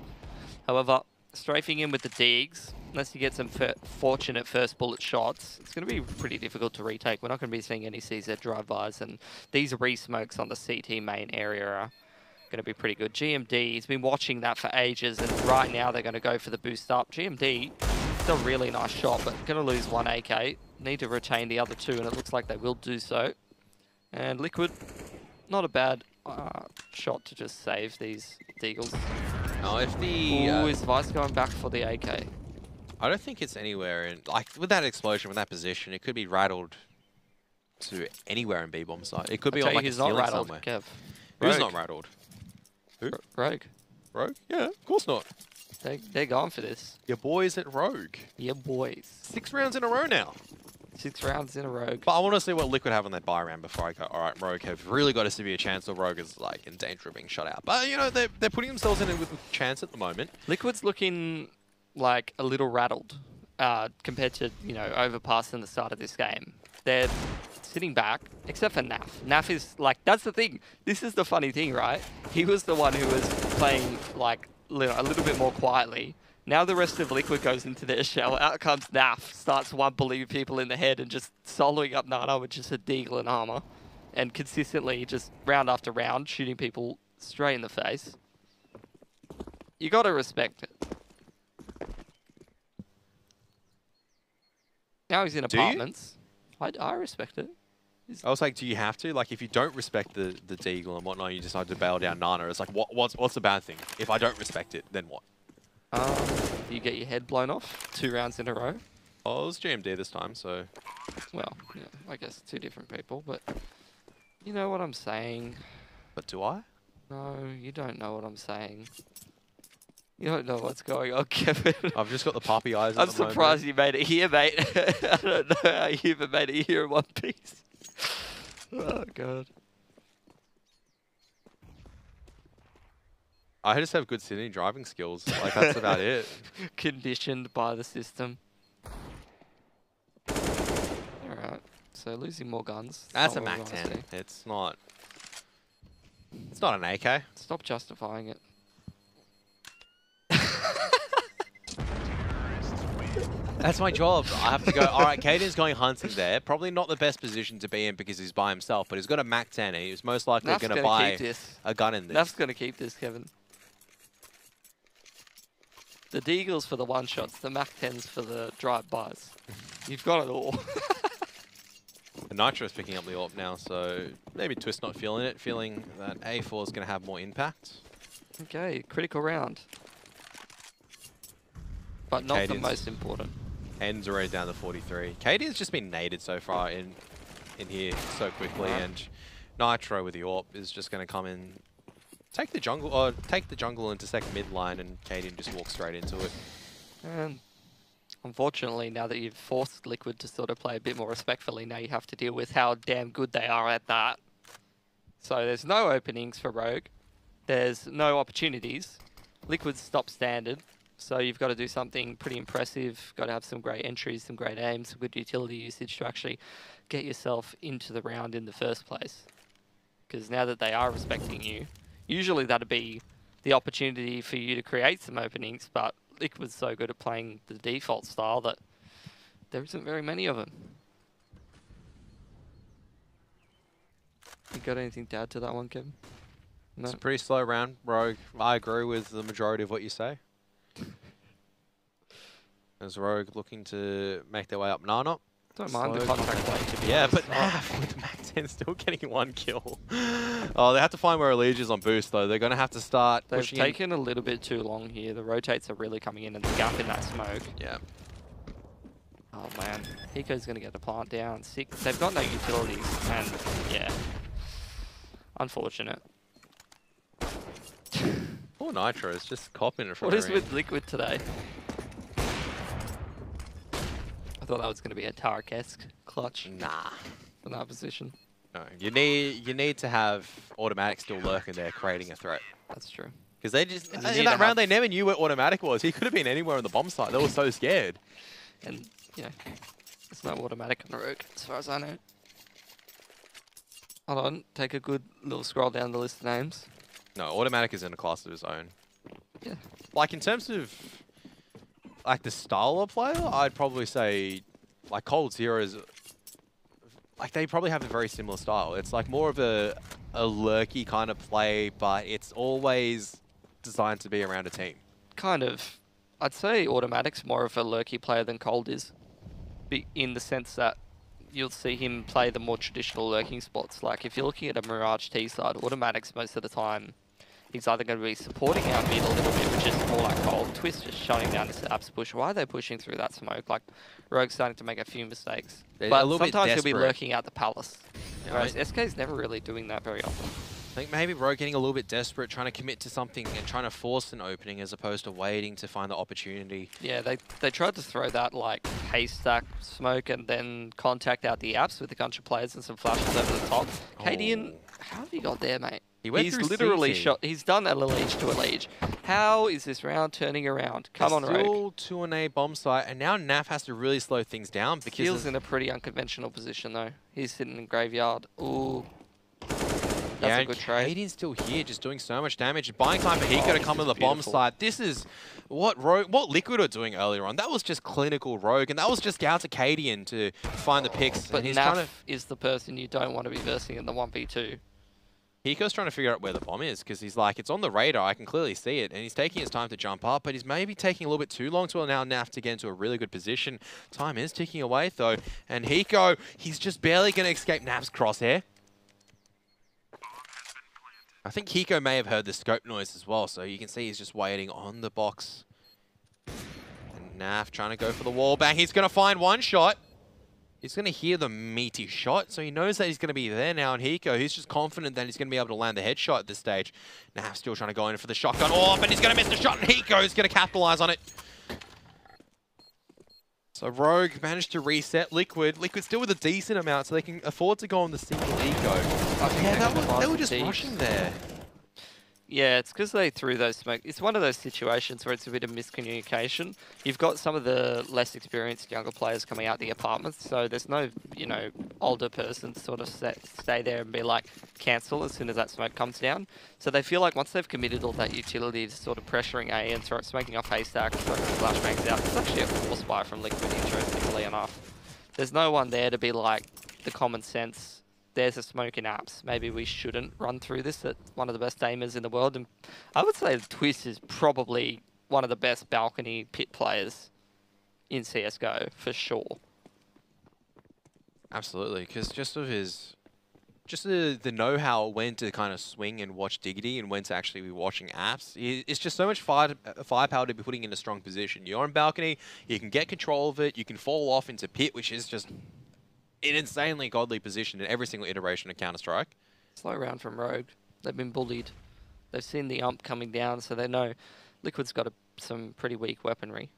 However, strafing in with the Deegs, unless you get some fortunate first bullet shots, it's going to be pretty difficult to retake. We're not going to be seeing any CZ drive-bys, and these re-smokes on the CT main area are going to be pretty good. GMD, he's been watching that for ages, and right now they're going to go for the boost up. GMD, it's a really nice shot, but going to lose 1 AK. Need to retain the other 2, and it looks like they will do so. And Liquid, not a bad shot to just save these Deagles. Oh, if the... Ooh, is Vice going back for the AK? I don't think it's anywhere in... Like, with that explosion, with that position, it could be rattled to anywhere in B-bomb side. It could be on, like, a who's not ceiling rattled, somewhere. Kev. Who's Rogue. not rattled? Who? Rogue. Rogue? Yeah, of course not. They're going for this. Your boys at Rogue. Yeah, boys. 6 rounds in a row now. 6 rounds in a Rogue. But I want to see what Liquid have on that buy round before I go, all right, Rogue have really got a severe chance, or Rogue is, like, in danger of being shut out. But, you know, they're putting themselves in a good chance at the moment. Liquid's looking like a little rattled. compared to, Overpass in the start of this game. They're sitting back, except for Naf. Naf is, like, that's the thing. This is the funny thing, right? He was the one who was playing, like, a little bit more quietly. Now the rest of Liquid goes into their shell. Out comes Naf, starts one-bullying people in the head and just soloing up Nana with just a deagle and armor. And consistently, just round after round, shooting people straight in the face. You gotta respect it. Now he's in apartments. I respect it. I was like, do you have to? Like, if you don't respect the deagle and whatnot, you decide to bail down Nana. It's like, what's the bad thing? If I don't respect it, then what? You get your head blown off 2 rounds in a row. Oh, it was GMD this time, so... Well, yeah, I guess 2 different people, but... You know what I'm saying. But do I? No, you don't know what I'm saying. You don't know what's going on, Kevin. I've just got the puppy eyes. I'm surprised you made it here, mate. I don't know how you even made it here in one piece. Oh, God. I just have good Sydney driving skills. Like, that's about it. Conditioned by the system. Alright, so losing more guns. That's a Mac 10. It's not... It's not an AK. Stop justifying it. That's my job. I have to go, all right, Caden's going hunting there. Probably not the best position to be in because he's by himself, but he's got a Mac 10 and he's most likely going to buy a gun in this. Naf's going to keep this, Kevin. The Deagles for the one-shots, the Mac 10s for the drive-bys. You've got it all. The Nitro's picking up the AWP now, so maybe Twist not feeling it, feeling that A4 is going to have more impact. Okay, critical round. But not the most important. Ends already down to 43. KD has just been naded so far in here so quickly, and Nitro with the AWP is just going to come in, take the jungle into second mid line, and KD just walk straight into it. And unfortunately, now that you've forced Liquid to sort of play a bit more respectfully, now you have to deal with how damn good they are at that. So there's no openings for Rogue. There's no opportunities. Liquid's stop standard. So you've got to do something pretty impressive. Got to have some great entries, some great aims, some good utility usage to actually get yourself into the round in the first place. Because now that they are respecting you, usually that'd be the opportunity for you to create some openings, but Liquid's so good at playing the default style that there isn't very many of them. You got anything to add to that one, Kevin? No? It's a pretty slow round, Rogue. I agree with the majority of what you say. As Rogue looking to make their way up Nana. Don't mind the contact play, to be honest. But Naf with the Mac 10 still getting 1 kill. Oh, they have to find where Elege is on boost, though. They're going to have to start pushing. They've taken a little bit too long here. The rotates are really coming in and the gap in that smoke. Yeah. Oh, man. Hiko's going to get the plant down. 6. They've got no utilities, and yeah. Unfortunate. Poor Nitro is just copping it from What is with Liquid today? I thought that was going to be a Tarek-esque clutch. Nah. From that position. No, you need to have Automatic still lurking there, creating a threat. That's true. Because they just in that round they never knew where Automatic was. He could have been anywhere on the bomb site. They were so scared. And yeah, there's no Automatic on the Rogue, as far as I know. Hold on, take a good little scroll down the list of names. No, Automatic is in a class of his own. Yeah. Like in terms of like the style of player, I'd probably say like Cold Zero is like they probably have a very similar style. It's like more of a lurky kind of play, but it's always designed to be around a team. Kind of. I'd say Automatic's more of a lurky player than Cold is, in the sense that you'll see him play the more traditional lurking spots. Like if you're looking at a Mirage T side, Automatic's most of the time he's either going to be supporting out mid a little bit, which is more like Cold. Twist just shutting down this Apps push. Why are they pushing through that smoke? Like, Rogue's starting to make a few mistakes. But sometimes he'll be lurking out the Palace. Yeah, whereas SK's never really doing that very often. I think maybe Rogue getting a little bit desperate, trying to commit to something and trying to force an opening as opposed to waiting to find the opportunity. Yeah, they tried to throw that like haystack smoke and then contact out the Apps with a bunch of players and some flashes over the top. Cadian, how have you got there, mate? He's literally shot. He's done a Elege to Elege. How is this round turning around? Come on, Rogue. Still 2-A bomb site, and now Naf has to really slow things down because Steel's in a pretty unconventional position though. He's sitting in graveyard. Ooh. That's a good trade. Cadian's still here, just doing so much damage. Buying time for Hiko to come to the bomb beautiful. site. This is what Liquid are doing earlier on. That was just clinical Rogue, and that was just out to Cadian to find the picks. But and he's Naf is the person you don't want to be versing in the 1v2. Hiko's trying to figure out where the bomb is, because he's like, it's on the radar, I can clearly see it, and he's taking his time to jump up, but he's maybe taking a little bit too long to allow Naf to get into a really good position. Time is ticking away, though, and Hiko, he's just barely going to escape Naf's crosshair. I think Hiko may have heard the scope noise as well, so you can see he's just waiting on the box. And Naf trying to go for the wall bang. He's going to find one shot. He's going to hear the meaty shot, so he knows that he's going to be there now. And Hiko, he's just confident that he's going to be able to land the headshot at this stage. Naf still trying to go in for the shotgun off, and he's going to miss the shot, and Hiko's going to capitalize on it. So Rogue managed to reset Liquid. Liquid still with a decent amount, so they can afford to go on the single eco. Yeah, they were just rushing there. Yeah, it's because they threw those smoke. It's one of those situations where it's a bit of miscommunication. You've got some of the less experienced younger players coming out the apartments, so there's no, you know, older person to sort of stay there and be like, cancel as soon as that smoke comes down. So they feel like once they've committed all that utility to sort of pressuring A and smoking off haystacks, throwing flashbangs out, it's actually a force buy from Liquid, interestingly enough. There's no one there to be like the common sense. There's a smoke in apps. Maybe we shouldn't run through this at one of the best aimers in the world. And I would say Twist is probably one of the best balcony pit players in CSGO, for sure. Absolutely, because just of his... Just the know-how when to kind of swing and watch Diggity and when to actually be watching apps. It's just so much firepower to be putting in a strong position. You're on balcony, you can get control of it, you can fall off into pit, which is just... an insanely godly position in every single iteration of Counter-Strike. Slow round from Rogue. They've been bullied. They've seen the ump coming down, so they know Liquid's got some pretty weak weaponry.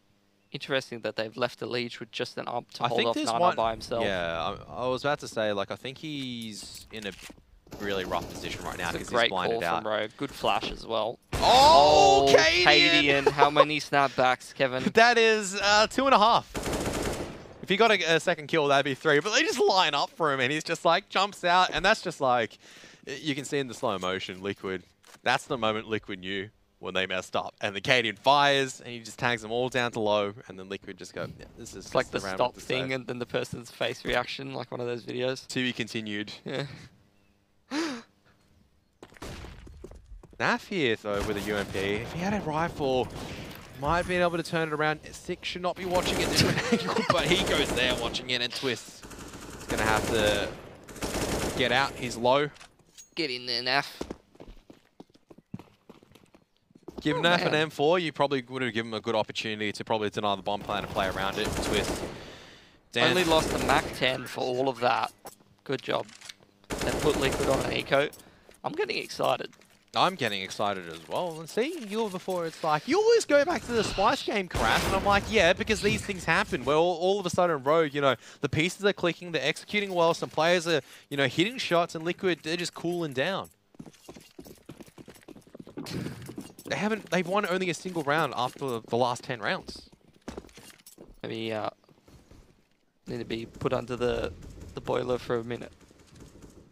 Interesting that they've left the Leech with just an ump to hold off Nana by himself. Yeah, I was about to say, like, I think he's in a really rough position right now because he's blinded out. Great call from Rogue. Good flash as well. Oh, Cadian! How many snapbacks, Kevin? That is 2.5. If he got a second kill, that'd be 3. But they just line up for him, and he's just like, jumps out. And that's just like, you can see in the slow motion, Liquid. That's the moment Liquid knew when they messed up. And the Cadian fires, and he just tags them all down to low. And then Liquid just go, yeah, this is like the stop thing, and then the person's face reaction, like one of those videos. To be continued. Yeah. Naf here, though, with a UMP. If he had a rifle... might have been able to turn it around. Six should not be watching it different angle, but he goes there watching it and twists. He's going to have to get out. He's low. Get in there, Naf. Give Naf an M4, you probably would have given him a good opportunity to probably deny the bomb plan and play around it and twist. Dan only lost the Mac 10 for all of that. Good job. They put Liquid on an eco. I'm getting excited. I'm getting excited as well. And see, you before it's like, you always go back to the Splice game, Crash. And I'm like, yeah, because these things happen. Where all of a sudden Rogue, you know, the pieces are clicking, they're executing well, some players are, you know, hitting shots, and Liquid, they're just cooling down. They've won only a single round after the last 10 rounds. Maybe need to be put under the boiler for a minute.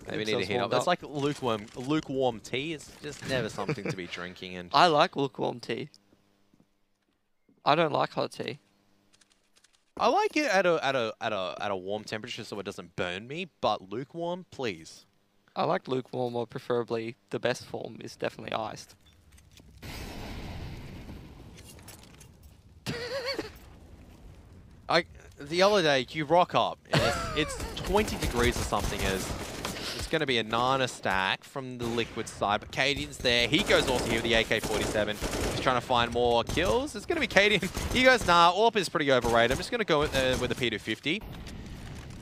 Maybe need to heat up. It's like lukewarm tea. It's just never something to be drinking. And I like lukewarm tea. I don't like hot tea. I like it at a warm temperature so it doesn't burn me. But lukewarm, please. I like lukewarm, or preferably the best form is definitely iced. The other day you rock up. And it's 20 degrees or something. It's going to be a Nana stack from the Liquid side, but Cadian's there. He goes also here with the AK-47. He's trying to find more kills. It's going to be Cadian. He goes, nah, AWP is pretty overrated. I'm just going to go with the P250.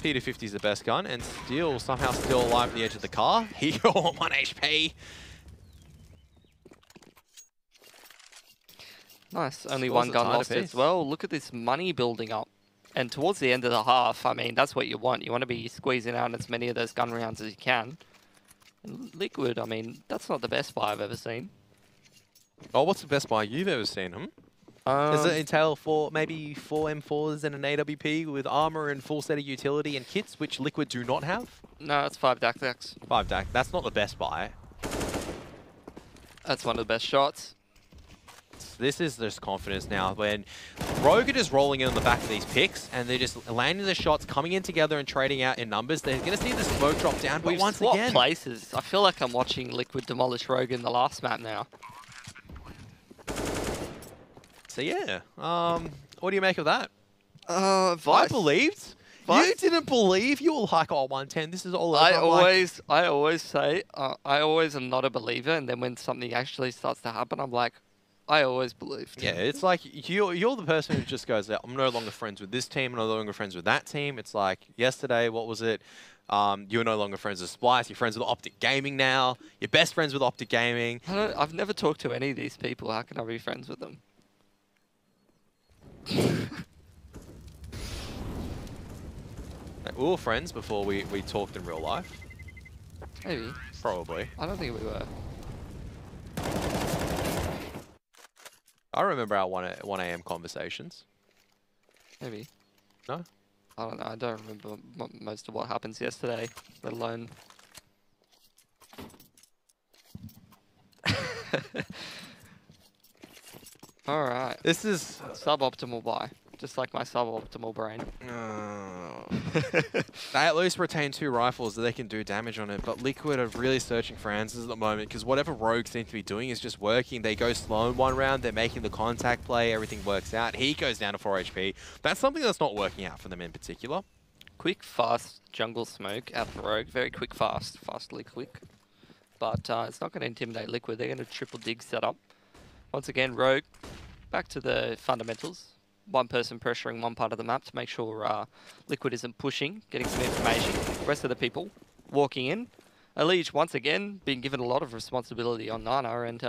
P250 is the best gun, and still alive at the edge of the car. He got 1 HP. Nice. Only one gun lost as well. Look at this money building up. And towards the end of the half, I mean, that's what you want. You want to be squeezing out as many of those gun rounds as you can. And Liquid, I mean, that's not the best buy I've ever seen. Oh, what's the best buy you've ever seen? Does it entail maybe 4 M4s and an AWP with armor and full set of utility and kits, which Liquid do not have? No, it's 5 DAC. 5 DAC. That's not the best buy. That's one of the best shots. This is just confidence now when Rogue are just rolling in on the back of these picks and they're just landing the shots, coming in together and trading out in numbers. They're going to see the smoke drop down, but once again... places. I feel like I'm watching Liquid demolish Rogue in the last map now. So yeah, what do you make of that? Vice. I believed. Vice? You didn't believe. You were like, oh, 110, this is all over. I always say, I always am not a believer, and then when something actually starts to happen, I'm like, I always believed. Yeah, it's like you're the person who just goes, I'm no longer friends with this team, I'm no longer friends with that team. It's like yesterday, what was it? You're no longer friends with Splice, you're friends with Optic Gaming now. You're best friends with Optic Gaming. I've never talked to any of these people. How can I be friends with them? We were friends before we talked in real life. Maybe. Probably. I don't think we were. I remember our 1 AM conversations. Maybe. No? I don't know. I don't remember most of what happens yesterday, let alone... Alright. This is... Suboptimal buy. Just like my suboptimal brain. They at least retain 2 rifles that they can do damage on it, but Liquid are really searching for answers at the moment because whatever Rogue seems to be doing is just working. They go slow in 1 round, they're making the contact play, everything works out. He goes down to 4 HP. That's something that's not working out for them in particular. Quick, fast jungle smoke out of Rogue. Very quick, fast. Fastly quick. But it's not going to intimidate Liquid. They're going to triple dig setup. Once again, Rogue, back to the fundamentals. 1 person pressuring 1 part of the map to make sure Liquid isn't pushing, getting some information. The rest of the people walking in. Elige, once again, being given a lot of responsibility on Nana, and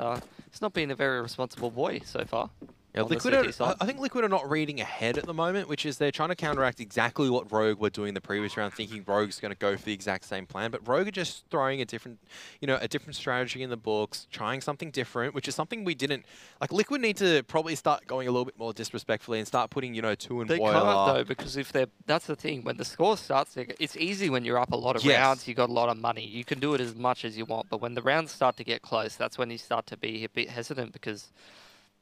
he's not been a very responsible boy so far. Yeah, I think Liquid are not reading ahead at the moment, which is they're trying to counteract exactly what Rogue were doing the previous round, thinking Rogue's going to go for the exact same plan. But Rogue are just throwing a different, a different strategy in the books, trying something different, which is something we didn't. Like Liquid need to probably start going a little bit more disrespectfully and start putting, 2 in boiler. They can't though, because if they're, that's the thing. When the score starts, it's easy when you're up a lot of rounds. You got a lot of money. You can do it as much as you want. But when the rounds start to get close, that's when you start to be a bit hesitant because.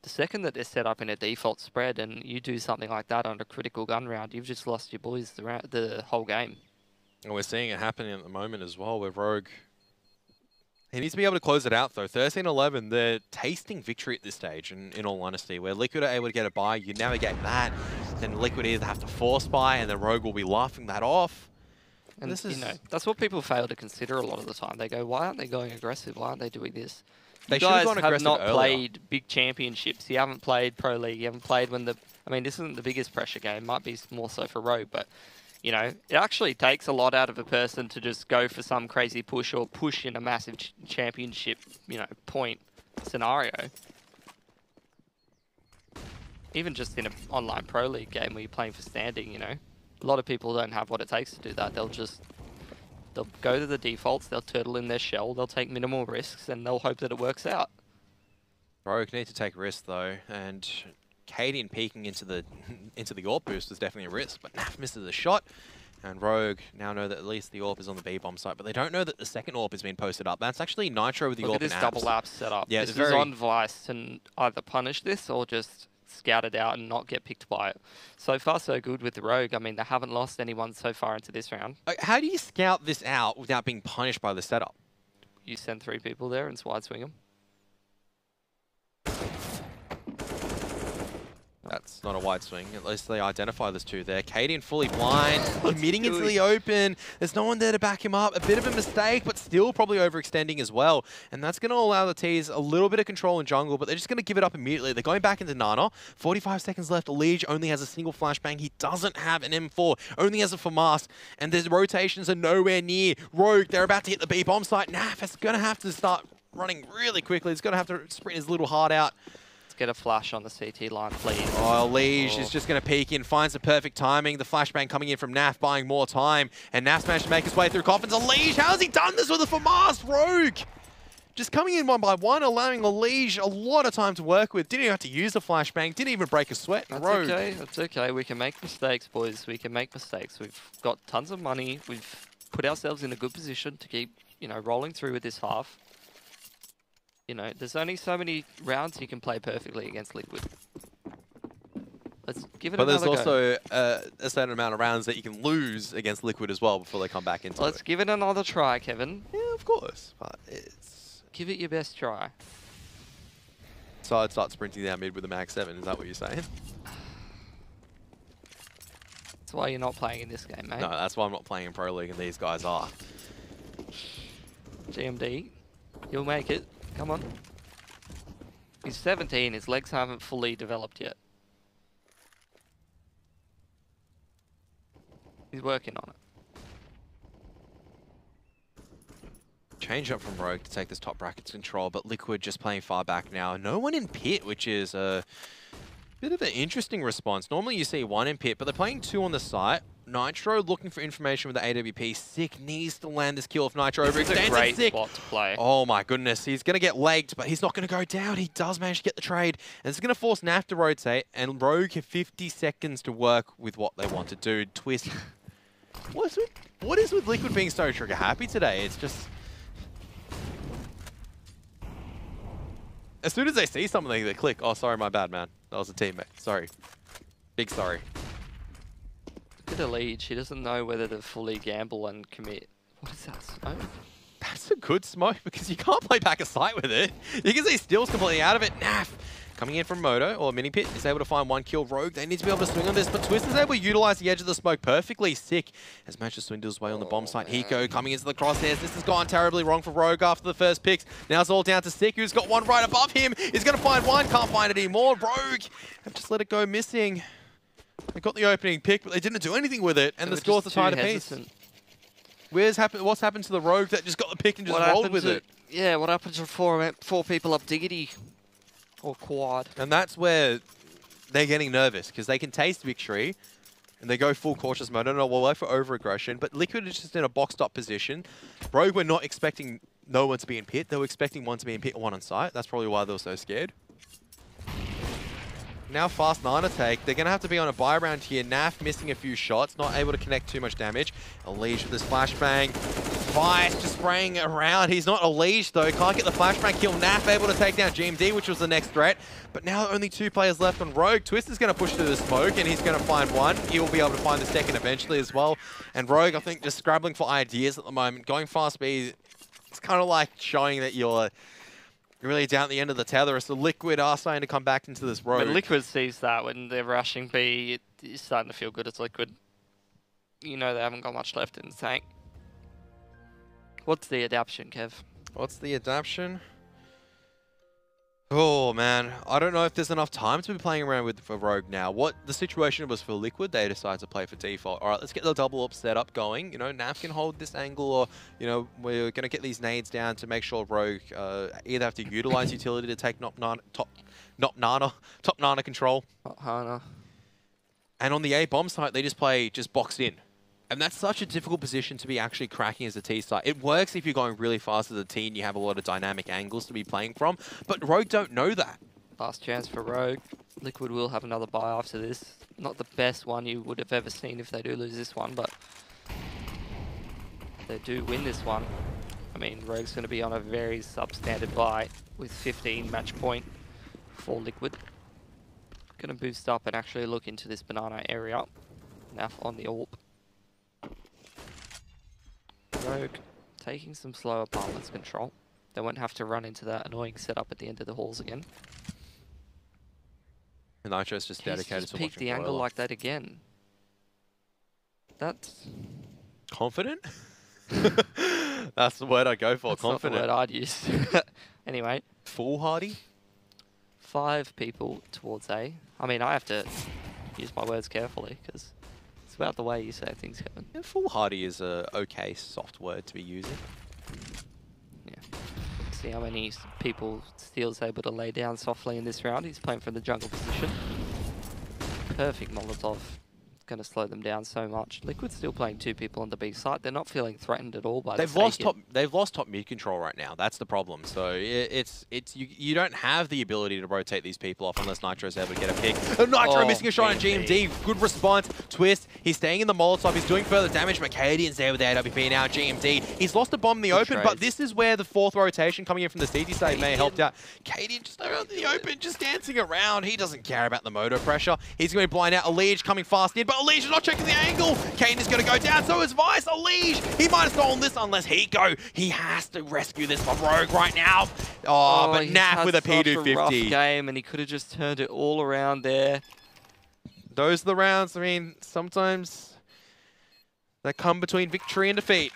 The second that they're set up in a default spread and you do something like that on a critical gun round, you've just lost your boys the whole game. And we're seeing it happening at the moment as well with Rogue. He needs to be able to close it out though. 13-11, they're tasting victory at this stage in all honesty. Where Liquid are able to get a buy, you navigate that. Then Liquid either have to force buy and then Rogue will be laughing that off. And this is, that's what people fail to consider a lot of the time. They go, why aren't they going aggressive? Why aren't they doing this? You guys have not played big championships. You haven't played Pro League. You haven't played when the... I mean, this isn't the biggest pressure game. Might be more so for Rogue, but, it actually takes a lot out of a person to just go for some crazy push or push in a massive championship, point scenario. Even just in an online Pro League game where you're playing for standing, a lot of people don't have what it takes to do that. They'll go to the defaults, they'll turtle in their shell, they'll take minimal risks, and they'll hope that it works out. Rogue need to take risks though, and Cadian peeking into the AWP boost was definitely a risk, but Naf misses the shot, and Rogue now know that at least the AWP is on the B-bomb site, but they don't know that the second AWP has been posted up. That's actually Nitro with the AWP and this double AWP setup. Yeah, this is on Vice to either punish this or just scout it out and not get picked by it. So far, so good with the Rogue. I mean, they haven't lost anyone so far into this round. How do you scout this out without being punished by the setup? You send 3 people there and wide swing them. That's not a wide swing. At least they identify there's 2 there. Cadian fully blind, committing into the open. There's no one there to back him up. A bit of a mistake, but still probably overextending as well. And that's going to allow the T's a little bit of control in jungle, but they're just going to give it up immediately. They're going back into Nana. 45 seconds left. Elige only has a single flashbang. He doesn't have an M4, only has a FAMAS. And the rotations are nowhere near. Rogue, they're about to hit the B-bomb site. Naf is going to have to start running really quickly. He's going to have to sprint his little heart out. Get a flash on the CT line, please. Oh, Elige is just going to peek in, finds the perfect timing. The flashbang coming in from Naf, buying more time. And Naf's managed to make his way through coffins. Elige, how has he done this with a FAMAS? Rogue! just coming in one by one, allowing Liege a lot of time to work with. Didn't even have to use a flashbang, didn't even break a sweat. That's okay, that's okay. We can make mistakes, boys. We can make mistakes. We've got tons of money. We've put ourselves in a good position to keep, you know, rolling through with this half. You know, there's only so many rounds you can play perfectly against Liquid. Let's give it another go. But there's also a certain amount of rounds that you can lose against Liquid as well before they come back into it. Let's give it another try, Kevin. Yeah, of course. But it's... Give it your best try. So I'd start sprinting down mid with a Mag 7, is that what you're saying? That's why you're not playing in this game, mate. No, that's why I'm not playing in Pro League and these guys are. GMD, you'll make it. Come on. He's 17, his legs haven't fully developed yet. He's working on it. Change up from Rogue to take this top bracket's control, but Liquid just playing far back now. No one in pit, which is a bit of an interesting response. Normally you see one in pit, but they're playing two on the site. Nitro looking for information with the AWP. Sick needs to land this kill if Nitro overextends. It's a great Sick. spot to play. Oh my goodness, he's going to get legged, but he's not going to go down. He does manage to get the trade. And it's going to force Naf to rotate, and Rogue have 50 seconds to work with what they want to do. Twist. What is with Liquid being so trigger happy today? It's just... As soon as they see something, they click. Oh, sorry, my bad, man. That was a teammate. Sorry. Big sorry. Look at Liege. He doesn't know whether to fully gamble and commit. What is that smoke? That's a good smoke because you can't play back a sight with it. You can see Steel's completely out of it. Naf coming in from Moto, or Mini Pit, is able to find one kill. Rogue, they need to be able to swing on this, but Twist is able to utilize the edge of the smoke perfectly. Sick has managed to swindle his way on the bomb site. Hiko coming into the crosshairs. This has gone terribly wrong for Rogue after the first picks. Now it's all down to Sick, who's got one right above him. He's going to find one, can't find it anymore. Rogue have just let it go missing. They got the opening pick, but they didn't do anything with it, and the score's a tied apiece. What's happened to the Rogue that just got the pick and just rolled with it? Yeah, what happened to four people up Diggity? Or quad. And that's where they're getting nervous, because they can taste victory, and they go full cautious mode. I don't know, we'll wait for over-aggression, but Liquid is just in a boxed-up position. Rogue were not expecting no one to be in pit. They were expecting one to be in pit and one on site. That's probably why they were so scared. Now fast Nana take. They're going to have to be on a buy round here. Naf missing a few shots, not able to connect too much damage. Liege with this flashbang. Vice just spraying around. He's not a Liege though. Can't get the flashbang kill. Naf able to take down GMD, which was the next threat. But now only two players left on Rogue. Twist is going to push through the smoke and he's going to find one. He will be able to find the second eventually as well. And Rogue, I think, just scrabbling for ideas at the moment. Going fast speed, it's kind of like showing that you're really down at the end of the tether. So Liquid are starting to come back into this Rogue. When Liquid sees that, when they're rushing B, it's starting to feel good. It's Liquid. You know they haven't got much left in the tank. What's the adaption, Kev? What's the adaption? Oh, man. I don't know if there's enough time to be playing around with for Rogue now. What the situation was for Liquid, they decided to play for default. All right, let's get the double up setup going. You know, Naf can hold this angle, or, you know, we're going to get these nades down to make sure Rogue either have to utilize utility to take top Nana control. And on the A bomb site, they just play boxed in. And that's such a difficult position to be actually cracking as a T site. It works if you're going really fast as a T and you have a lot of dynamic angles to be playing from, but Rogue don't know that. Last chance for Rogue. Liquid will have another buy after this. Not the best one you would have ever seen if they do lose this one, but if they do win this one, I mean, Rogue's going to be on a very substandard buy with 15 match point for Liquid. Going to boost up and actually look into this banana area. Now on the AWP. Rogue taking some slower balance control. They won't have to run into that annoying setup at the end of the halls again. Nitro's just dedicated to watching peek the angle like that again. That's confident. That's the word I go for. That's confident. Not the word I'd use. Anyway, foolhardy. 5 people towards A. I mean, I have to use my words carefully because it's about the way you say things, Kevin. Yeah, foolhardy is a okay soft word to be using. Yeah. See how many people Steel's able to lay down softly in this round. He's playing from the jungle position. Perfect Molotov. going to slow them down so much. Liquid's still playing 2 people on the B side. They're not feeling threatened at all by they've lost top mid control right now. That's the problem. So you don't have the ability to rotate these people off unless Nitro's able to get a pick. Nitro missing a shot on GMD. Good response. Twist. He's staying in the Molotov. He's doing further damage. Mercadian's there with the AWP now. GMD. He's lost a bomb in the open, but this is where the 4th rotation coming in from the CT side may have helped out. Cadian just out in the open, just dancing around. He doesn't care about the moto pressure. He's going to be blind out. Elige coming fast in, but Elige is not checking the angle. Kane is going to go down, so is Vice. Elige, he might have stolen this unless he go. He has to rescue this for Rogue right now. Oh, but Naf with a P250. Rough game, and he could have just turned it all around there. Those are the rounds. I mean, sometimes they come between victory and defeat.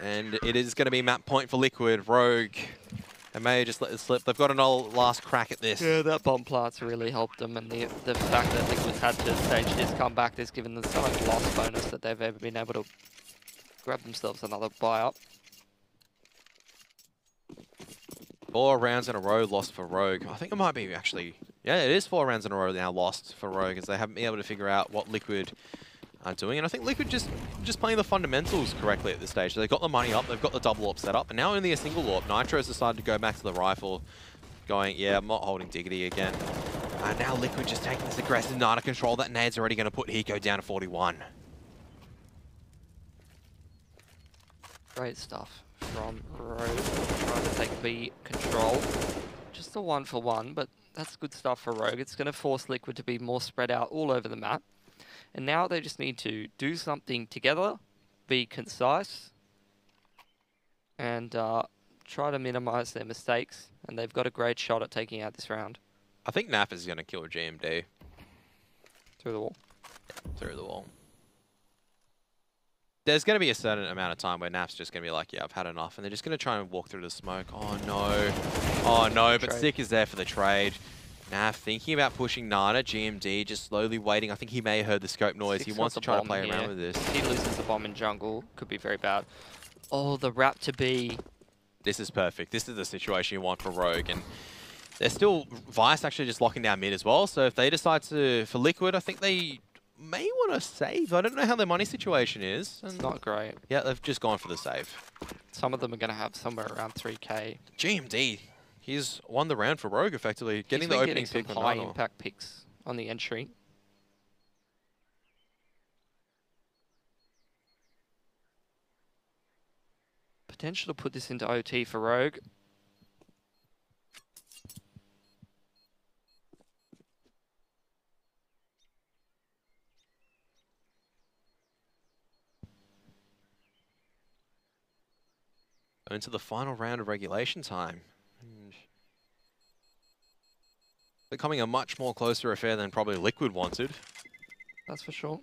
And it is going to be map point for Liquid. Rogue, they may just let it slip. They've got another last crack at this. Yeah, that bomb plant's really helped them, and the fact that Liquid's had to stage this comeback has given them so much loss bonus that they've ever been able to grab themselves another buy-up. 4 rounds in a row lost for Rogue. I think it might be actually... Yeah, it is 4 rounds in a row now lost for Rogue, as they haven't been able to figure out what Liquid are doing. And I think Liquid just playing the fundamentals correctly at this stage. They've got the money up, they've got the double AWP set up, and now only a single AWP. Nitro's decided to go back to the rifle, going, yeah, I'm not holding diggity again. And now Liquid just taking this aggressive Nana control. That nade's already going to put Hiko down to 41. Great stuff from Rogue, trying to take B control. Just a 1-for-1, but that's good stuff for Rogue. It's going to force Liquid to be more spread out all over the map. And now they just need to do something together, be concise, and try to minimize their mistakes. And they've got a great shot at taking out this round. I think Naf is going to kill GMD. Through the wall. Through the wall. There's going to be a certain amount of time where Naf's just going to be like, yeah, I've had enough. And they're just going to try and walk through the smoke. Oh, no. Oh, no. But Sick is there for the trade. Naf thinking about pushing Nana. GMD just slowly waiting. I think he may have heard the scope noise. He wants to try to play around with this. If he loses the bomb in jungle, could be very bad. Oh, the wrap to B. This is perfect. This is the situation you want for Rogue. And they're still... Vice actually just locking down mid as well. So if they decide to... For Liquid, I think they... may want to save. I don't know how their money situation is. It's not great. Yeah, they've just gone for the save. Some of them are going to have somewhere around 3k. GMD, he's won the round for Rogue effectively, getting the opening pick on high impact picks on the entry. Potential to put this into OT for Rogue. Into the final round of regulation time. Becoming a much more closer affair than probably Liquid wanted. That's for sure.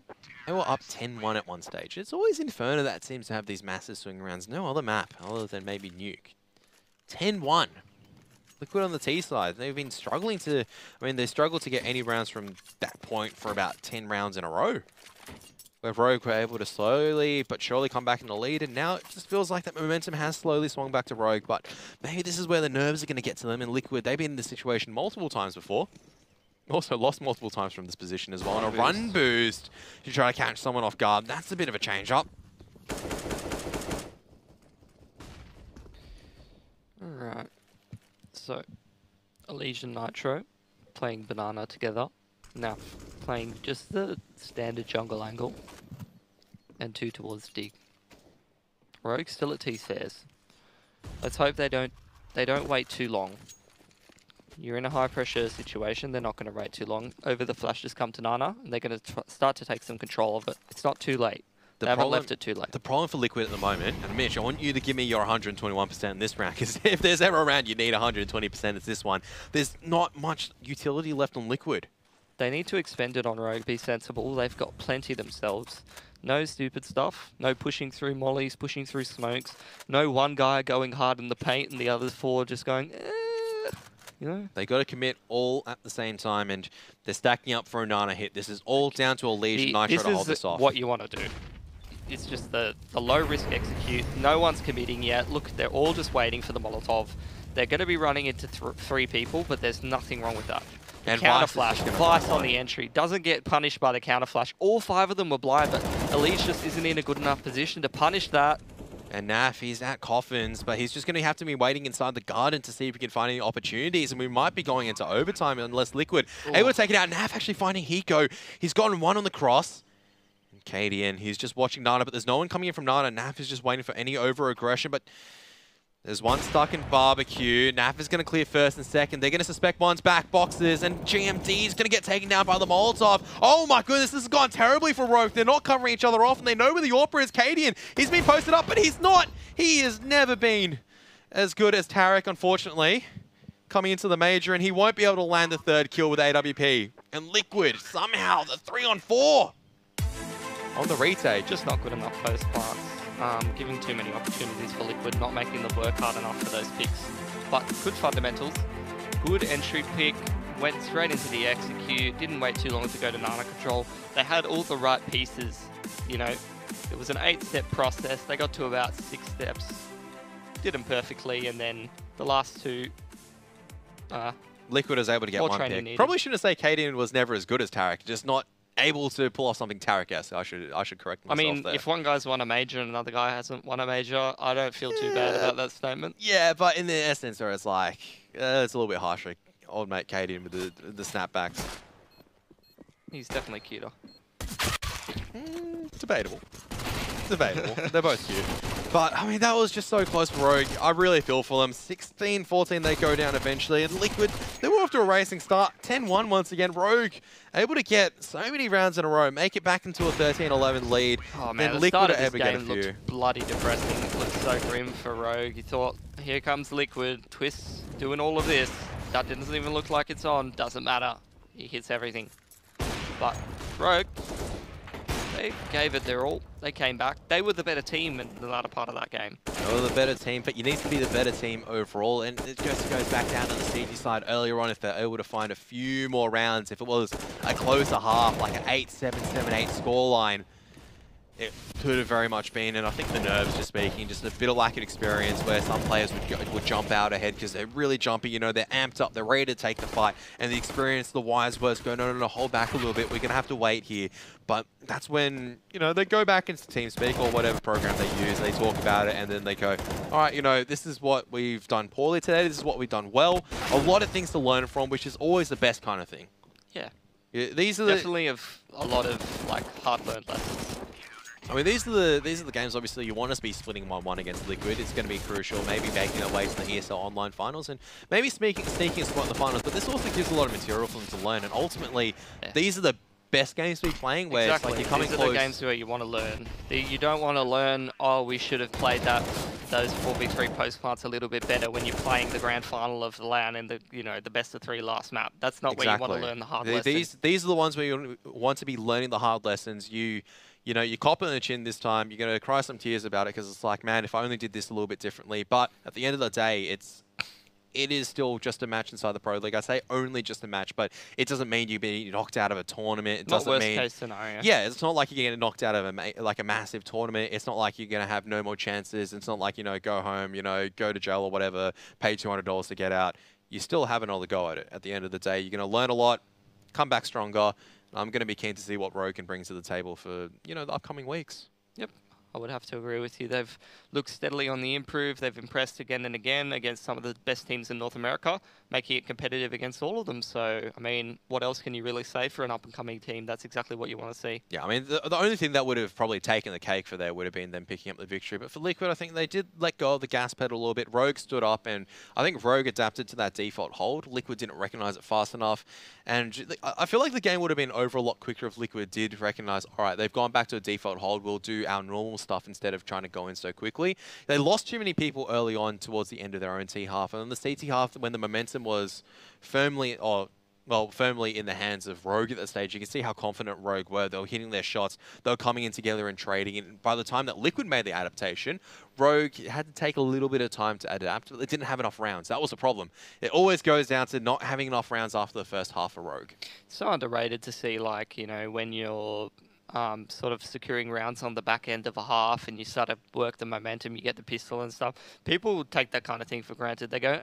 They were up 10-1 at one stage. It's always Inferno that seems to have these massive swing rounds. No other map other than maybe Nuke. 10-1. Liquid on the T side. They've been struggling to... I mean, they struggled to get any rounds from that point for about 10 rounds in a row. Where Rogue were able to slowly but surely come back in the lead, and now it just feels like that momentum has slowly swung back to Rogue, but maybe this is where the nerves are going to get to them. And Liquid, they've been in this situation multiple times before. Also lost multiple times from this position as well. And a run boost to try to catch someone off guard. That's a bit of a change-up. Alright. So, Elige and Nitro playing Banana together. Now, playing just the standard jungle angle and 2 towards dig. Rogue still at T-Stairs. Let's hope they don't wait too long. You're in a high pressure situation, they're not going to wait too long. Over the flash just come to Nana, and they're going to start to take some control of it. It's not too late. They haven't left it too late. The problem for Liquid at the moment, and Mitch, I want you to give me your 121% in this round, because if there's ever a round you need 120%, it's this one. There's not much utility left on Liquid. They need to expend it on Rogue, be sensible. They've got plenty themselves. No stupid stuff. No pushing through mollies, pushing through smokes. No one guy going hard in the paint and the other 4 just going, you know? They got to commit all at the same time, and they're stacking up for a Nana hit. This is all down to Elige and Nitro to hold this off. What you want to do. It's just the low risk execute. No one's committing yet. Look, they're all just waiting for the Molotov. They're going to be running into 3 people, but there's nothing wrong with that. The And counter Vice is flash, just gonna Vice find on the entry, doesn't get punished by the counter flash. All 5 of them were blind, but Elise just isn't in a good enough position to punish that. And Naf, he's at Coffins, but he's just going to have to be waiting inside the garden to see if he can find any opportunities, and we might be going into overtime unless Liquid able to take it out. Naf actually finding Hiko. He's gotten one on the cross. And KDN, he's just watching Nana, but there's no one coming in from Nana. Naf is just waiting for any over-aggression, but there's one stuck in Barbecue. Naf is going to clear first and second. They're going to suspect one's back boxes, and GMD is going to get taken down by the Molotov. Oh my goodness, this has gone terribly for Rogue. They're not covering each other off, and they know where the AWP is. Cadian, he's been posted up, but he's not. He has never been as good as Tarek, unfortunately, coming into the major, and he won't be able to land the 3rd kill with AWP. And Liquid, somehow, the 3-on-4 on the retake. Just not good enough post plants. Giving too many opportunities for Liquid, not making them work hard enough for those picks. But good fundamentals, good entry pick, went straight into the execute, didn't wait too long to go to Nana control. They had all the right pieces, you know. It was an 8-step process. They got to about 6 steps, did them perfectly, and then the last 2. Liquid was able to get one pick. Needed. Probably shouldn't say Cadian was never as good as Tarek, just not able to pull off something Tarek-esque. I should correct myself. I mean, there. if one guy's won a major and another guy hasn't won a major, I don't feel too bad about that statement. Yeah, but in the essence, where it's like it's a little bit harsher. Old mate Cadian with the snapbacks. He's definitely cuter. Debatable. Debatable. They're both cute. But, I mean, that was just so close for Rogue. I really feel for them. 16-14, they go down eventually. And Liquid, they were off to a racing start. 10-1 once again. Rogue able to get so many rounds in a row, make it back into a 13-11 lead. Oh, man, then the Liquid start of are this able to get a game few. looked bloody depressing. It looked so grim for Rogue. You thought, here comes Liquid, Twists doing all of this. That doesn't even look like it's on. Doesn't matter. He hits everything. But Rogue, they gave it their all. They came back. They were the better team in the latter part of that game. They were the better team, but you need to be the better team overall. And it just goes back down to the CG side earlier on if they're able to find a few more rounds. If it was a closer half, like an 8-7, 7-8 scoreline, it could have very much been, and I think the nerves, just speaking, just a bit of lack of experience where some players would jump out ahead because they're really jumpy, you know, they're amped up, they're ready to take the fight, and the experience, the wise words go, no, hold back a little bit, we're going to have to wait here. But that's when, you know, they go back into TeamSpeak or whatever program they use, they talk about it, and then they go, all right, you know, this is what we've done poorly today, this is what we've done well. A lot of things to learn from, which is always the best kind of thing. Yeah. These are definitely a lot of like hard-learned lessons. I mean, these are the games, obviously, you want us to be splitting 1-1 against Liquid. It's going to be crucial, maybe making their way to the ESL Online Finals, and maybe sneaking a spot in the finals. But this also gives a lot of material for them to learn, and ultimately, these are the best games to be playing where it's like you're coming These close. are the games where you want to learn. You don't want to learn, oh, we should have played those 4v3 post plants a little bit better when you're playing the grand final of the LAN and the best of 3 last map. That's not where you want to learn the hard lessons. These are the ones where you want to be learning the hard lessons. You know, you cop it on the chin this time. You're going to cry some tears about it because it's like, man, if I only did this a little bit differently. But at the end of the day, it is still just a match inside the Pro League. I say only just a match, but it doesn't mean you be knocked out of a tournament. It doesn't mean worst case scenario. Yeah, it's not like you're getting knocked out of a massive tournament. It's not like you're going to have no more chances. It's not like, you know, go home, you know, go to jail or whatever, pay $200 to get out. You still have another go at it. At the end of the day, you're going to learn a lot, come back stronger. I'm going to be keen to see what Rogue can bring to the table for, you know, the upcoming weeks. Yep, I would have to agree with you. They've looked steadily on the improve. They've impressed again and again against some of the best teams in North America, making it competitive against all of them. So, I mean, what else can you really say for an up-and-coming team? That's exactly what you want to see. Yeah, I mean, the only thing that would have probably taken the cake for there would have been them picking up the victory. But for Liquid, I think they did let go of the gas pedal a little bit. Rogue stood up, and I think Rogue adapted to that default hold. Liquid didn't recognize it fast enough. And I feel like the game would have been over a lot quicker if Liquid did recognize, all right, they've gone back to a default hold. We'll do our normal stuff instead of trying to go in so quickly. They lost too many people early on towards the end of their own T half. And then the CT half, when the momentum was firmly in the hands of Rogue at that stage, you can see how confident Rogue were. They were hitting their shots. They were coming in together and trading. And by the time that Liquid made the adaptation, Rogue had to take a little bit of time to adapt. They didn't have enough rounds. That was the problem. It always goes down to not having enough rounds after the first half of Rogue. It's so underrated to see, like, you know, when you're sort of securing rounds on the back end of a half, and you start to work the momentum, you get the pistol and stuff. People take that kind of thing for granted. They go,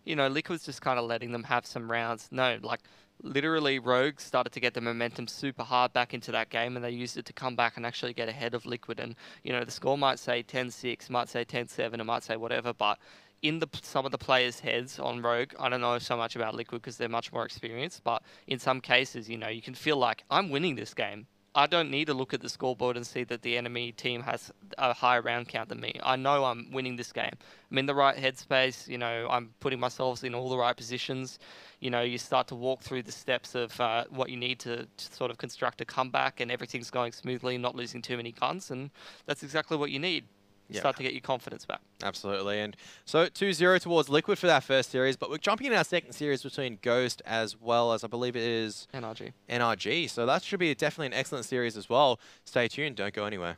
Liquid's just kind of letting them have some rounds. No, like, literally, Rogue started to get the momentum super hard back into that game, and they used it to come back and actually get ahead of Liquid. And, the score might say 10-6, might say 10-7, it might say whatever, but in some of the players' heads on Rogue, I don't know so much about Liquid because they're much more experienced, but in some cases, you can feel like, I'm winning this game. I don't need to look at the scoreboard and see that the enemy team has a higher round count than me. I know I'm winning this game. I'm in the right headspace. I'm putting myself in all the right positions. You start to walk through the steps of what you need to sort of construct a comeback, and everything's going smoothly, not losing too many guns, and that's exactly what you need. Start to get your confidence back. Absolutely. And so 2-0 towards Liquid for that first series, but we're jumping in our second series between Ghost as well as, I believe it is NRG. NRG. So that should be definitely an excellent series as well. Stay tuned. Don't go anywhere.